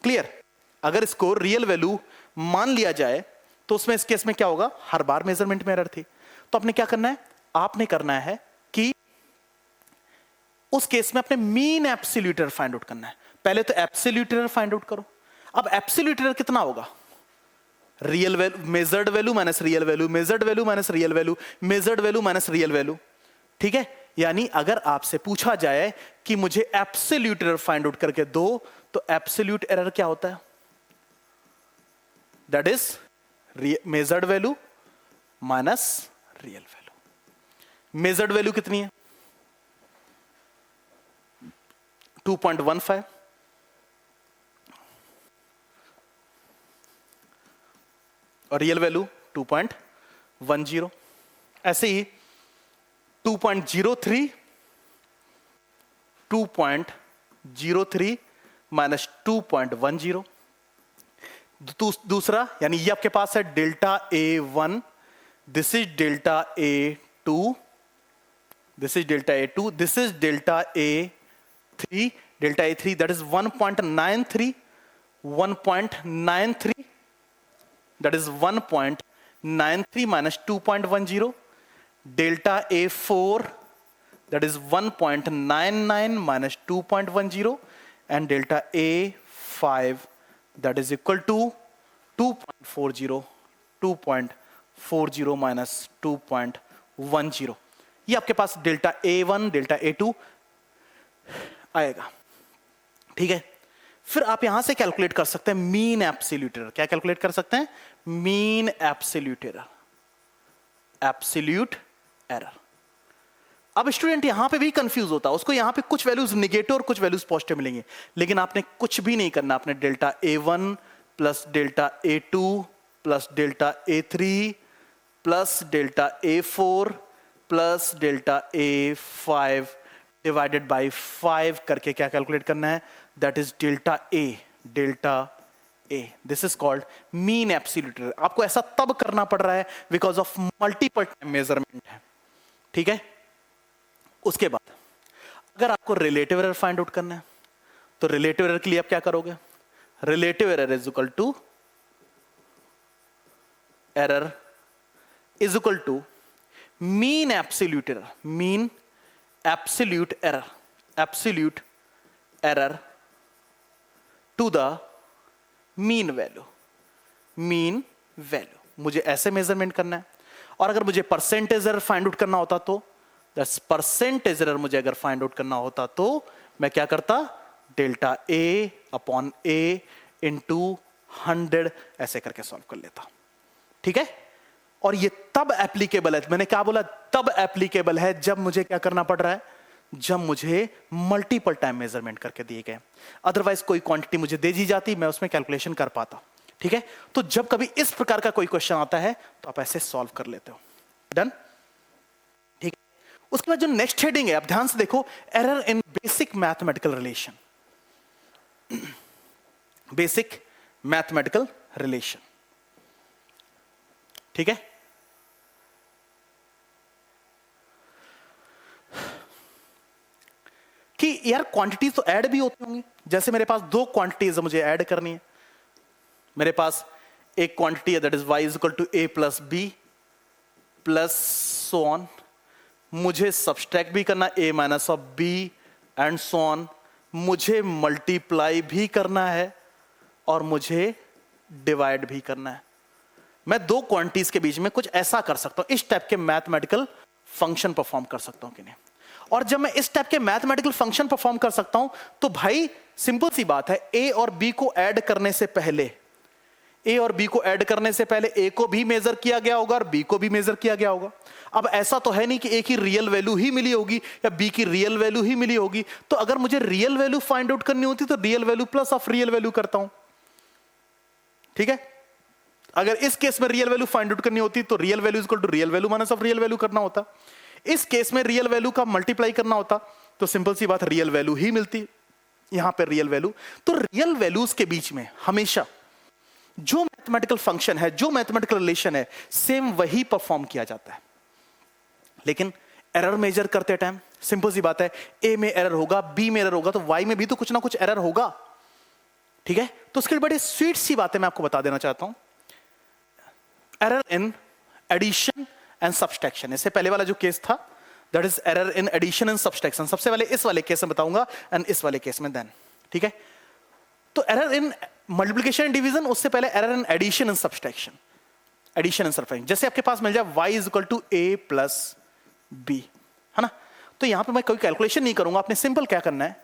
क्लियर, अगर इसको रियल वैल्यू मान लिया जाए तो उसमें इस केस में क्या होगा, हर बार मेजरमेंट में एरर थी। तो आपने क्या करना है, आपने करना है कि उस केस में अपने mean absolute error find out करना है। पहले तो एब्सोल्यूट एरर फाइंड आउट करो। अब एब्सोल्यूट एरर कितना होगा, real value measured value minus real value, measured value minus real value, measured value minus real value, ठीक है। यानी अगर आपसे पूछा जाए कि मुझे एब्सोल्यूट एरर फाइंड आउट करके दो, तो एब्सोल्यूट एरर क्या होता है, that is measured value minus real value. Measured value कितनी है, 2.15, और रियल वैल्यू 2.10। ऐसे ही 2.03, 2.03 माइनस 2.10। दूसरा, यानी ये आपके पास है delta A1, this is delta A2, this is delta A2, this is delta A3, delta A3 that is 1.93, 1.93, that is 1.93 minus 2.10, delta A4 that is 1.99 minus 2.10, and delta A5 that is equal to 2.40, 2.40 minus 2.10। ये आपके पास delta A1 delta A2 आएगा, ठीक है। फिर आप यहां से calculate कर सकते हैं मीन एब्सोल्यूट एरर। क्या कैलकुलेट कर सकते हैं, mean absolute error, absolute error. अब स्टूडेंट यहां पे भी कंफ्यूज होता है, उसको यहां पे कुछ वैल्यूज निगेटिव और कुछ वैल्यूज पॉजिटिव मिलेंगे, लेकिन आपने कुछ भी नहीं करना। आपने delta A1 plus delta A2 plus delta A3 plus delta A4 plus delta A5 divided by 5 करके क्या कैलकुलेट करना है, that is delta A, delta A। This is called mean absolute error. आपको ऐसा तब करना पड़ रहा है because of multiple time measurement है, ठीक है। उसके बाद अगर आपको रिलेटिव एरर फाइंड आउट करना है, तो रिलेटिव एरर के लिए आप क्या करोगे, relative error is equal to error is equal to mean absolute error, mean absolute error, absolute error to the mean value, mean value। मुझे ऐसे मेजरमेंट करना है। और अगर मुझे परसेंटेज एरर फाइंड आउट करना होता तो, दैट्स परसेंटेज एरर मुझे अगर फाइंड आउट करना होता तो मैं क्या करता, delta A upon A into 100 ऐसे करके सॉल्व कर लेता, ठीक है। और ये तब एप्लीकेबल है, मैंने क्या बोला, तब एप्लीकेबल है जब मुझे क्या करना पड़ रहा है, जब मुझे मल्टीपल टाइम मेजरमेंट करके दिए गए। अदरवाइज कोई क्वांटिटी मुझे दे दी जाती, मैं उसमें कैलकुलेशन कर पाता, ठीक है। तो जब कभी इस प्रकार का कोई क्वेश्चन आता है तो आप ऐसे सॉल्व कर लेते हो, डन, ठीक है। उसके बाद जो नेक्स्ट हेडिंग है, आप ध्यान से देखो, error in basic mathematical relation, basic mathematical relation, ठीक है। कि यार क्वांटिटीज तो ऐड भी होती होंगी, जैसे मेरे पास दो क्वांटिटीज मुझे ऐड करनी है। मेरे पास एक क्वांटिटी है that is y is equal to a plus b plus so on. मुझे सब्सट्रैक्ट भी करना a minus of b and so on. मुझे मल्टीप्लाई भी करना है और मुझे डिवाइड भी करना है। मैं दो क्वांटिटीज के बीच में कुछ ऐसा कर सकता हूं, इस टाइप के मैथमेटिकल फंक्शन परफॉर्म कर सकता हूं कि नहीं। और जब मैं इस टाइप के मैथमेटिकल फंक्शन परफॉर्म कर सकता हूं तो भाई सिंपल सी बात है, ए और बी को ऐड करने से पहले, ए और बी को ऐड करने से पहले ए को भी मेजर किया गया होगा और बी को भी मेजर किया गया होगा। अब ऐसा तो है नहीं कि ए की रियल वैल्यू ही मिली होगी या बी की रियल वैल्यू ही मिली होगी। तो अगर मुझे रियल वैल्यू फाइंड आउट करनी होती तो real value plus of real value करता हूं, ठीक है। अगर इस केस में रियल वैल्यू फाइंड आउट करनी होती तो real value equal to real value minus of real value करना होता। इस केस में रियल वैल्यू का मल्टीप्लाई करना होता तो सिंपल सी बात रियल वैल्यू ही मिलती, यहां पर रियल वैल्यू। तो रियल वैल्यूज के बीच में हमेशा जो मैथमेटिकल फंक्शन है, जो मैथमेटिकल रिलेशन है, सेम वही परफॉर्म किया जाता है। लेकिन एरर मेजर करते टाइम सिंपल सी बात है, ए में एरर होगा, बी में एरर होगा, तो वाई में भी तो कुछ ना कुछ एरर होगा, ठीक है। तो उसके बड़ी स्वीट सी बातें मैं आपको बता देना चाहता हूं। Error in addition and subtraction, इससे पहले वाला जो केस था that is error in addition and subtraction, सबसे पहले इस वाले केस में बताऊंगा एंड इस वाले केस में देन, ठीक है। तो error in multiplication and division, उससे पहले error in addition and subtraction, addition and subtraction. जैसे आपके पास मिल जाए y is equal to a plus B, है ना, तो यहां पे मैं कोई कैलकुलेशन नहीं करूंगा, आपने सिंपल क्या करना है,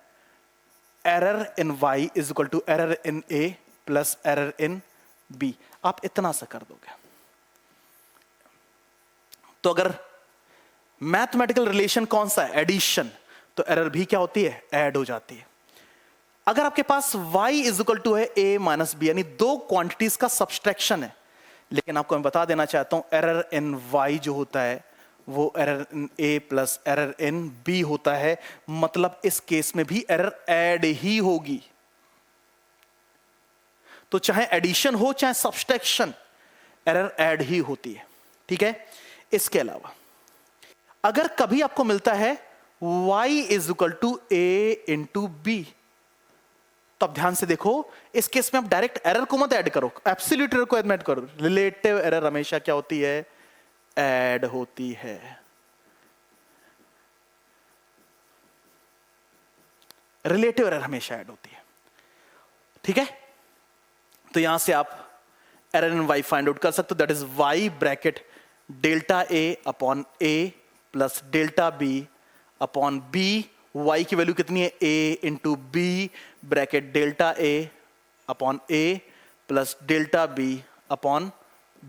error in y is equal to error in a plus error in b, आप इतना सा कर दोगे। तो अगर मैथमेटिकल रिलेशन कौन सा है, एडिशन, तो एरर भी क्या होती है, ऐड हो जाती है। अगर आपके पास y इज इक्वल टू है a माइनस बी, यानी दो क्वांटिटीज का सब्सट्रैक्शन है, लेकिन आपको मैं बता देना चाहता हूं एरर इन y जो होता है वो error in a plus error in b होता है, मतलब इस केस में भी एरर ऐड ही होगी। तो चाहे एडिशन हो चाहे सब्सट्रैक्शन, एरर ऐड ही होती है, ठीक है। इसके अलावा अगर कभी आपको मिलता है y is equal to a into B, तो अब ध्यान से देखो, इस केस में आप डायरेक्ट एरर को मत ऐड करो, एब्सोल्यूट एरर को ऐड मत करो। रिलेटिव एरर हमेशा क्या होती है, ऐड होती है। रिलेटिव एरर हमेशा ऐड होती है, ठीक है। तो यहां से आप error in y find out कर सकते हो, that is y bracket delta a upon a plus delta b upon b। y की वैल्यू कितनी है, a into B bracket delta a upon a plus delta b upon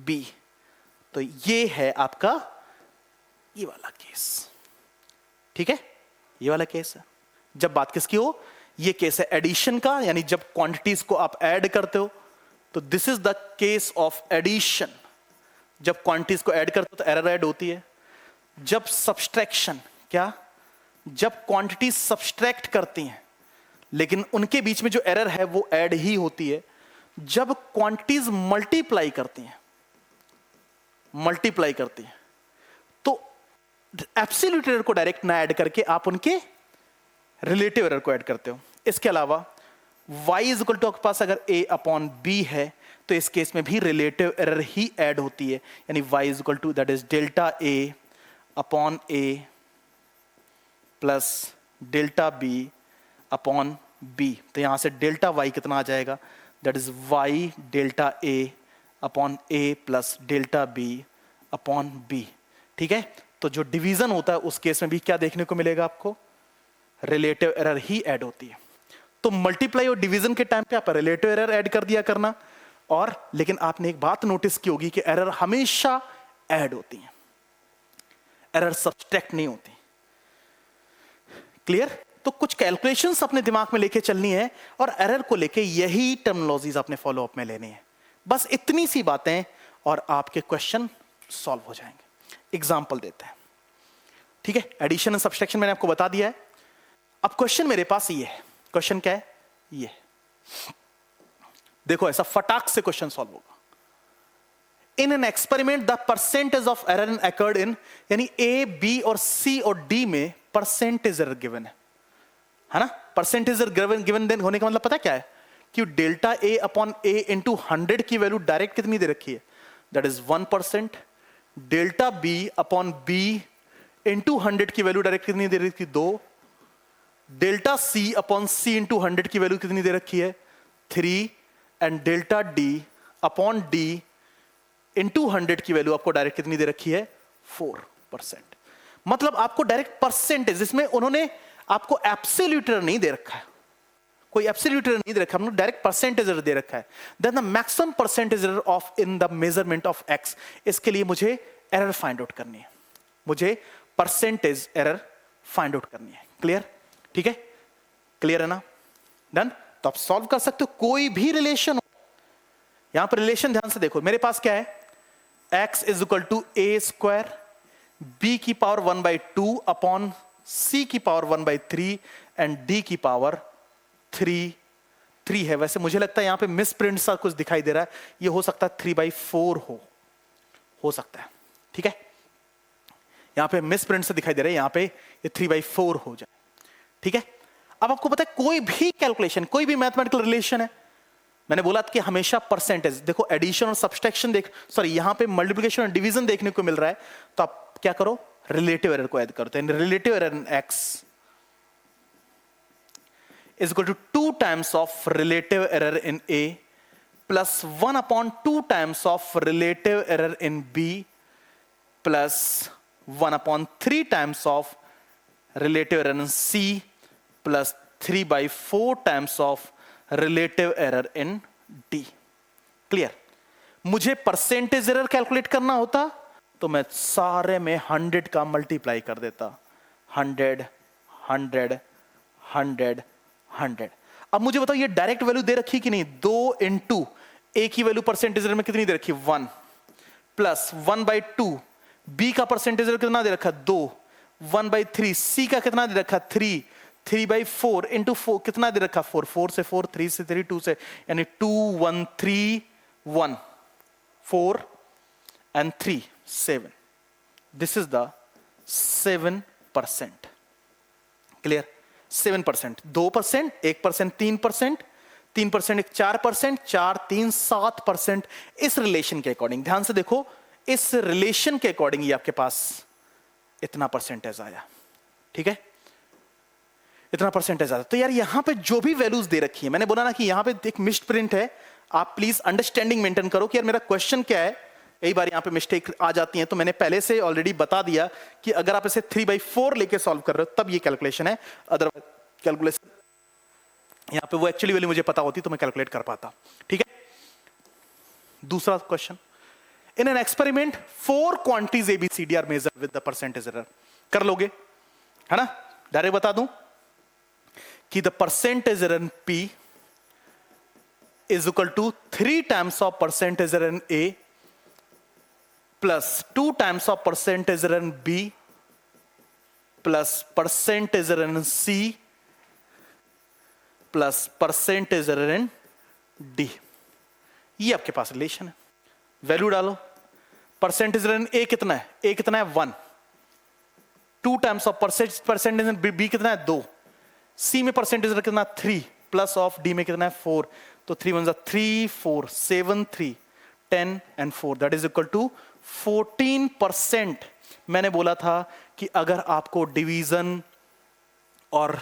b। तो ये है आपका ये वाला केस, ठीक है, ये वाला केस है। जब बात किसकी हो, ये केस है एडिशन का, यानी जब क्वांटिटीज को आप ऐड करते हो, तो this is the case of addition. जब क्वांटिटीज को ऐड करते हो तो एरर ऐड होती है। जब सब्सट्रैक्शन, क्या, जब क्वांटिटी सब्सट्रैक्ट करती हैं लेकिन उनके बीच में जो एरर है वो ऐड ही होती है। जब क्वांटिटीज मल्टीप्लाई करती हैं, तो एब्सोल्यूट एरर को डायरेक्ट ना ऐड करके आप उनके रिलेटिव एरर को ऐड करते हो। इसके अलावा y इज इक्वल टू आपके पास अगर a अपॉन b है तो इस केस में भी रिलेटिव एरर ही ऐड होती है, यानी y is equal to that is delta a upon a plus delta b upon b। तो यहां से डेल्टा y कितना आ जाएगा, that is y delta a upon a plus delta b upon b, ठीक है। तो जो डिवीजन होता है उस केस में भी क्या देखने को मिलेगा आपको, रिलेटिव एरर ही ऐड होती है। तो मल्टीप्लाई और डिवीजन के टाइम पे आप रिलेटिव एरर ऐड कर दिया करना, और लेकिन आपने एक बात नोटिस की होगी कि एरर हमेशा ऐड होती है, एरर सब्सट्रैक्ट नहीं होती। क्लियर। तो कुछ कैलकुलेशंस अपने दिमाग में लेके चलनी है और एरर को लेके यही टर्मिनोलॉजीज अपने फॉलो अप में लेनी है। बस इतनी सी बातें और आपके क्वेश्चन सॉल्व हो जाएंगे। एग्जांपल देते हैं, ठीक है। एडिशन एंड सब्सट्रैक्शन मैंने आपको बता दिया है। अब क्वेश्चन मेरे पास ये है, क्वेश्चन क्या है, ये देखो, ऐसा फटाक से क्वेश्चन सॉल्व होगा। इन an experiment the percentage of error occurred in, यानी ए बी और सी और डी में परसेंटेज एरर गिवन है ना। परसेंटेज एरर गिवन देन होने का मतलब पता क्या है, कि डेल्टा ए अपॉन ए इंटू 100 की वैल्यू डायरेक्ट कितनी दे रखी है, that is 1%। Delta B upon B into 100 की वैल्यू डायरेक्ट कितनी दे रखी है, 2। Delta C upon C into 100 की वैल्यू कितनी दे रखी है, 3। And delta D upon D into 100 की वैल्यू आपको डायरेक्ट कितनी दे रखी है, 4%। मतलब आपको डायरेक्ट परसेंटेज, जिसमें उन्होंने आपको एब्सोल्यूट एरर नहीं दे रखा है, कोई एब्सोल्यूट एरर नहीं दे रखा, हमने डायरेक्ट परसेंटेज एरर दे रखा है। Then the maximum percentage error of in the measurement of X, इसके लिए मुझे एरर फाइंड आउट करनी है, मुझे परसेंटेज एरर फाइंड आउट करनी है। क्लियर? ठीक है, क्लियर है ना? डन। तो आप सॉल्व कर सकते हो कोई भी रिलेशन। यहां पर रिलेशन ध्यान से देखो, मेरे पास क्या है, x is equal to A square B की पावर 1/2 अपॉन सी की पावर 1/3 एंड डी की पावर 3 है। वैसे मुझे लगता है यहां पे मिस प्रिंट सा कुछ दिखाई दे रहा है, ये हो सकता है 3/4 हो सकता है। ठीक है, यहां पे मिस प्रिंट से दिखाई दे रहा है, यहां पे ये 3/4 हो जाए। ठीक है, अब आपको पता है कोई भी कैलकुलेशन, कोई भी मैथमेटिकल रिलेशन है, मैंने बोला कि हमेशा परसेंटेज, देखो एडिशन और सब्सट्रैक्शन सॉरी यहां पे मल्टीप्लिकेशन और डिवीजन देखने को मिल रहा है, तो आप क्या करो, रिलेटिव एरर को ऐड करते हैं। Relative error in x is equal to 2 times of relative error in A plus 1/2 times of relative error in B plus 1/3 times of relative error in C plus 3/4 times of relative error in D. Clear? मुझे percentage error calculate करना होता तो मैं सारे में 100 का multiply कर देता, 100 100 100 100। अब मुझे बताओ ये डायरेक्ट वैल्यू दे रखी कि नहीं, 2 इंटू ए की वैल्यू परसेंटेज में कितनी दे रखी, 1 प्लस 1/2 बी का परसेंटेज कितना दे रखा, 2 1/3 सी का कितना दे रखा, 3/4 इंटू 4 कितना दे रखा, 4 से 4 3 से 3 2 से, यानी 2 1 3 1 4 and 3 7। This is the 7%। Clear? 7%, 2%, 1%, 3%, 3%, 4%, 4 3 7%। इस रिलेशन के अकॉर्डिंग ध्यान से देखो, इस रिलेशन के अकॉर्डिंग ये आपके पास इतना परसेंटेज आया। ठीक है, इतना परसेंटेज आया। तो यार यहां पे जो भी वैल्यूज दे रखी है, मैंने बोला ना कि यहां पे एक मिस्ड प्रिंट है, आप प्लीज अंडरस्टैंडिंग मेंटेन करो कि यार मेरा क्वेश्चन क्या है। कई बार यहां पे मिस्टेक आ जाती है, तो मैंने पहले से ऑलरेडी बता दिया कि अगर आप इसे 3/4 लेके सॉल्व कर रहे हो तब ये कैलकुलेशन है, अदरवाइज कैलकुलेशन यहां पे वो एक्चुअली वैल्यू मुझे पता होती तो मैं कैलकुलेट कर पाता। ठीक है, दूसरा question, in an experiment 4 quantities ABCD are measured with the percentage error. कर लोगे, है ना? डायरेक्ट बता दूं कि the percentage error in P is equal to 3 times of percentage error in A plus 2 times of percentage error in B plus percentage error in C plus percentage error in D। ये आपके पास relation है, value डालो। Percentage error in A कितना है, A कितना है 1, 2 times of percentage in B कितना है 2, C में परसेंटेज एरर कितना 3 प्लस ऑफ D में कितना है 4, तो 3 1 3 4 7 3 10 and 4 that is equal to 14%। मैंने बोला था कि अगर आपको डिवीजन और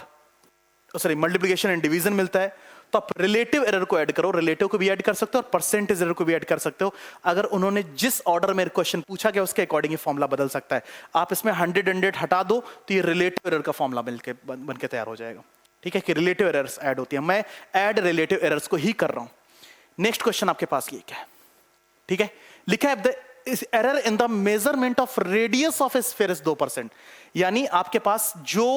सॉरी मल्टीप्लिकेशन एंड डिवीजन मिलता है तो आप रिलेटिव एरर को ऐड करो, रिलेटिव को भी ऐड कर सकते हो और परसेंटेज एरर को भी ऐड कर सकते हो। अगर उन्होंने जिस ऑर्डर में क्वेश्चन पूछा गया उसके अकॉर्डिंग ये फॉर्मूला बदल सकता है। आप इसमें 100 हटा दो तो ये रिलेटिव एरर का फॉर्मूला बन के तैयार हो जाएगा। ठीक है, कि रिलेटिव एरर्स ऐड होती है, मैं ऐड रिलेटिव एरर्स को ही कर रहा हूं। नेक्स्ट क्वेश्चन आपके पास ये क्या है, ठीक है, लिखा है the error in the measurement of radius of A sphere is 2%। यानी आपके पास जो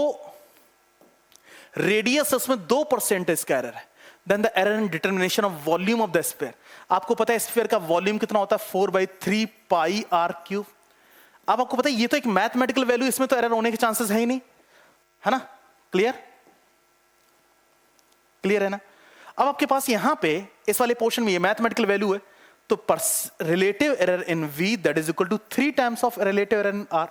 रेडियस है उसमें 2% इसका एरर है। Then the error in determination of volume of the sphere. आपको पता है स्फीयर का वॉल्यूम कितना होता है 4/3 पाई r3। अब आपको पता है ये तो एक मैथमेटिकल वैल्यू, इसमें तो एरर होने के चांसेस है ही नहीं, है ना? क्लियर? क्लियर है ना? अब आपके पास यहां पे इस वाले पोर्शन में ये मैथमेटिकल वैल्यू है, तो relative error in V that is equal to 3 times of relative error in R।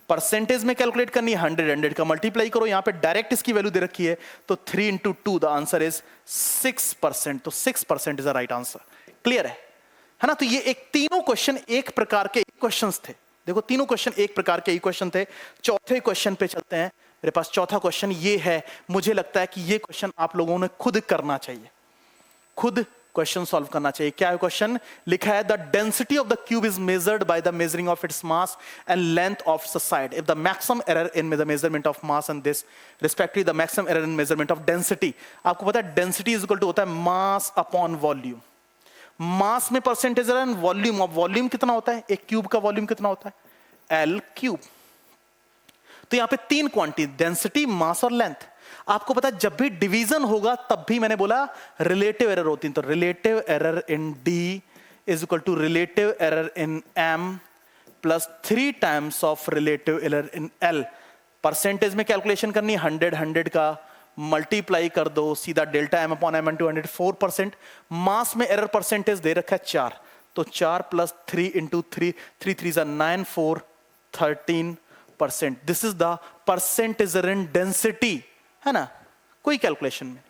Percentage में कैलकुलेट करनी है 100 का मल्टीप्लाई करो, यहां पे डायरेक्ट इसकी वैल्यू दे रखी है, तो 3 into 2 द आंसर इज 6%। तो 6% is the right answer. Clear है ना? तो ये एक तीनों क्वेश्चन एक प्रकार के क्वेश्चंस थे। देखो तीनों क्वेश्चन एक प्रकार के क्वेश्चन थे। चौथे क्वेश्चन पे चलते हैं। मेरे पास चौथा क्वेश्चन ये है, मुझे लगता है कि ये क्वेश्चन आप लोगों ने खुद करना चाहिए, खुद क्वेश्चन सॉल्व करना चाहिए। क्या है क्वेश्चन? लिखा है the density of the cube is measured by the measuring of its mass and length of the side if the maximum error in the measurement of mass and this respectively the maximum error in measurement of density. आपको पता है density is equal to होता है mass upon volume. Mass में percentage error and volume, of volume कितना होता है? एक क्यूब का वॉल्यूम कितना होता है? L cube. तो यहां पे तीन क्वांटिटी, डेंसिटी, मास और लेंथ। आपको पता है जब भी डिवीजन होगा तब भी मैंने बोला रिलेटिव एरर होती है। तो relative error in D is equal to relative error in M plus 3 times of relative error in L. Percentage में कैलकुलेशन करनी, 100 का मल्टीप्लाई कर दो, सीधा delta M upon M into 100 4%। Mass में एरर परसेंटेज दे रखा है 4, तो 4 plus 3 into 3, 3 3 9 4 13%। This is the percentage in density, है ना, कोई कैलकुलेशन में।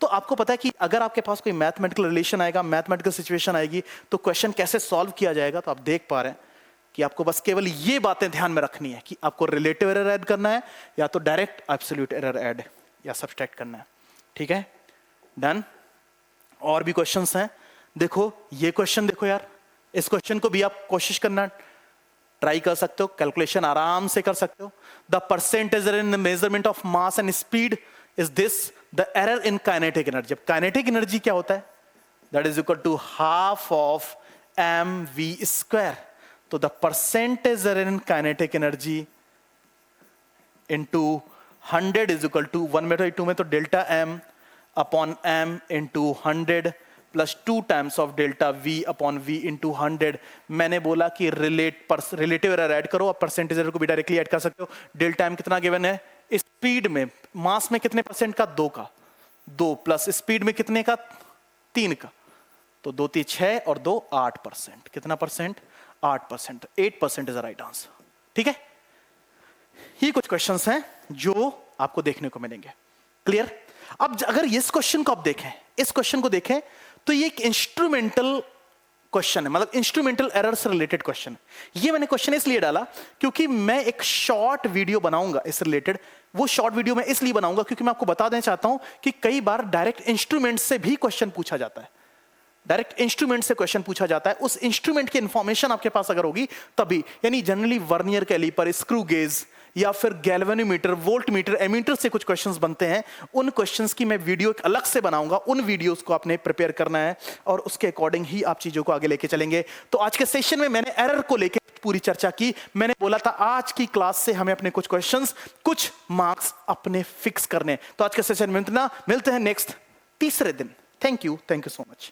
तो आपको पता है कि अगर आपके पास कोई मैथमेटिकल रिलेशन आएगा, मैथमेटिकल सिचुएशन आएगी, तो क्वेश्चन कैसे सॉल्व किया जाएगा। तो आप देख पा रहे हैं कि आपको बस केवल ये बातें ध्यान में रखनी है कि आपको रिलेटिव एरर ऐड करना है या तो डायरेक्ट एब्सोल्यूट एरर ऐड या सब्सट्रैक्ट करना है। ठीक है, डन। और भी क्वेश्चंस हैं, देखो ये क्वेश्चन देखो यार, इस क्वेश्चन को भी आप कोशिश करना ट्राई कर सकते हो, कैलकुलेशन आराम से कर सकते हो। The percentage in measurement of mass and speed is this, the error in kinetic energy. अब काइनेटिक एनर्जी क्या होता है? That is equal to half of M V square. तो the percentage error in kinetic energy into 100 is equal to 1/2 में तो delta M upon M into 100 plus 2 times of delta V upon V into 100। मैंने बोला कि relative error add करो, आप percentage error को भी डायरेक्टली ऐड कर सकते हो। डेल्टा एम कितना गिवन है? स्पीड में, मास में कितने परसेंट का? 2 का, 2 प्लस स्पीड में कितने का? 3 का, तो 2 3 6 और 2 8%। कितना परसेंट? 8%। 8% is right answer. ठीक है, ये कुछ क्वेश्चंस हैं जो आपको देखने को मिलेंगे। क्लियर? अब अगर इस क्वेश्चन को आप देखें, इस क्वेश्चन को देखें, तो ये एक इंस्ट्रूमेंटल क्वेश्चन है, मतलब इंस्ट्रूमेंटल एरर से रिलेटेड क्वेश्चन है। ये मैंने क्वेश्चन इसलिए डाला क्योंकि मैं एक शॉर्ट वीडियो बनाऊंगा इस रिलेटेड। वो शॉर्ट वीडियो मैं इसलिए बनाऊंगा क्योंकि मैं आपको बता देना चाहता हूं कि कई बार डायरेक्ट इंस्ट्रूमेंट से भी क्वेश्चन पूछा जाता है। डायरेक्ट इंस्ट्रूमेंट से क्वेश्चन पूछा जाता है, उस इंस्ट्रूमेंट की इंफॉर्मेशन आपके पास अगर होगी तभी। यानी generally vernier caliper, screw gauge या फिर गैल्वेनोमीटर, वोल्ट मीटर, एमीटर से कुछ क्वेश्चंस बनते हैं। उन क्वेश्चंस की मैं वीडियो अलग से बनाऊंगा, उन वीडियोस को आपने प्रिपेयर करना है और उसके अकॉर्डिंग ही आप चीजों को आगे लेके चलेंगे। तो आज के सेशन में मैंने एरर को लेके पूरी चर्चा की। मैंने बोला था आज की क्लास से हमें अपने कुछ क्वेश्चंस, कुछ मार्क्स अपने फिक्स करने। तो आज के सेशन में मिलते हैं नेक्स्ट तीसरे दिन। Thank you so much.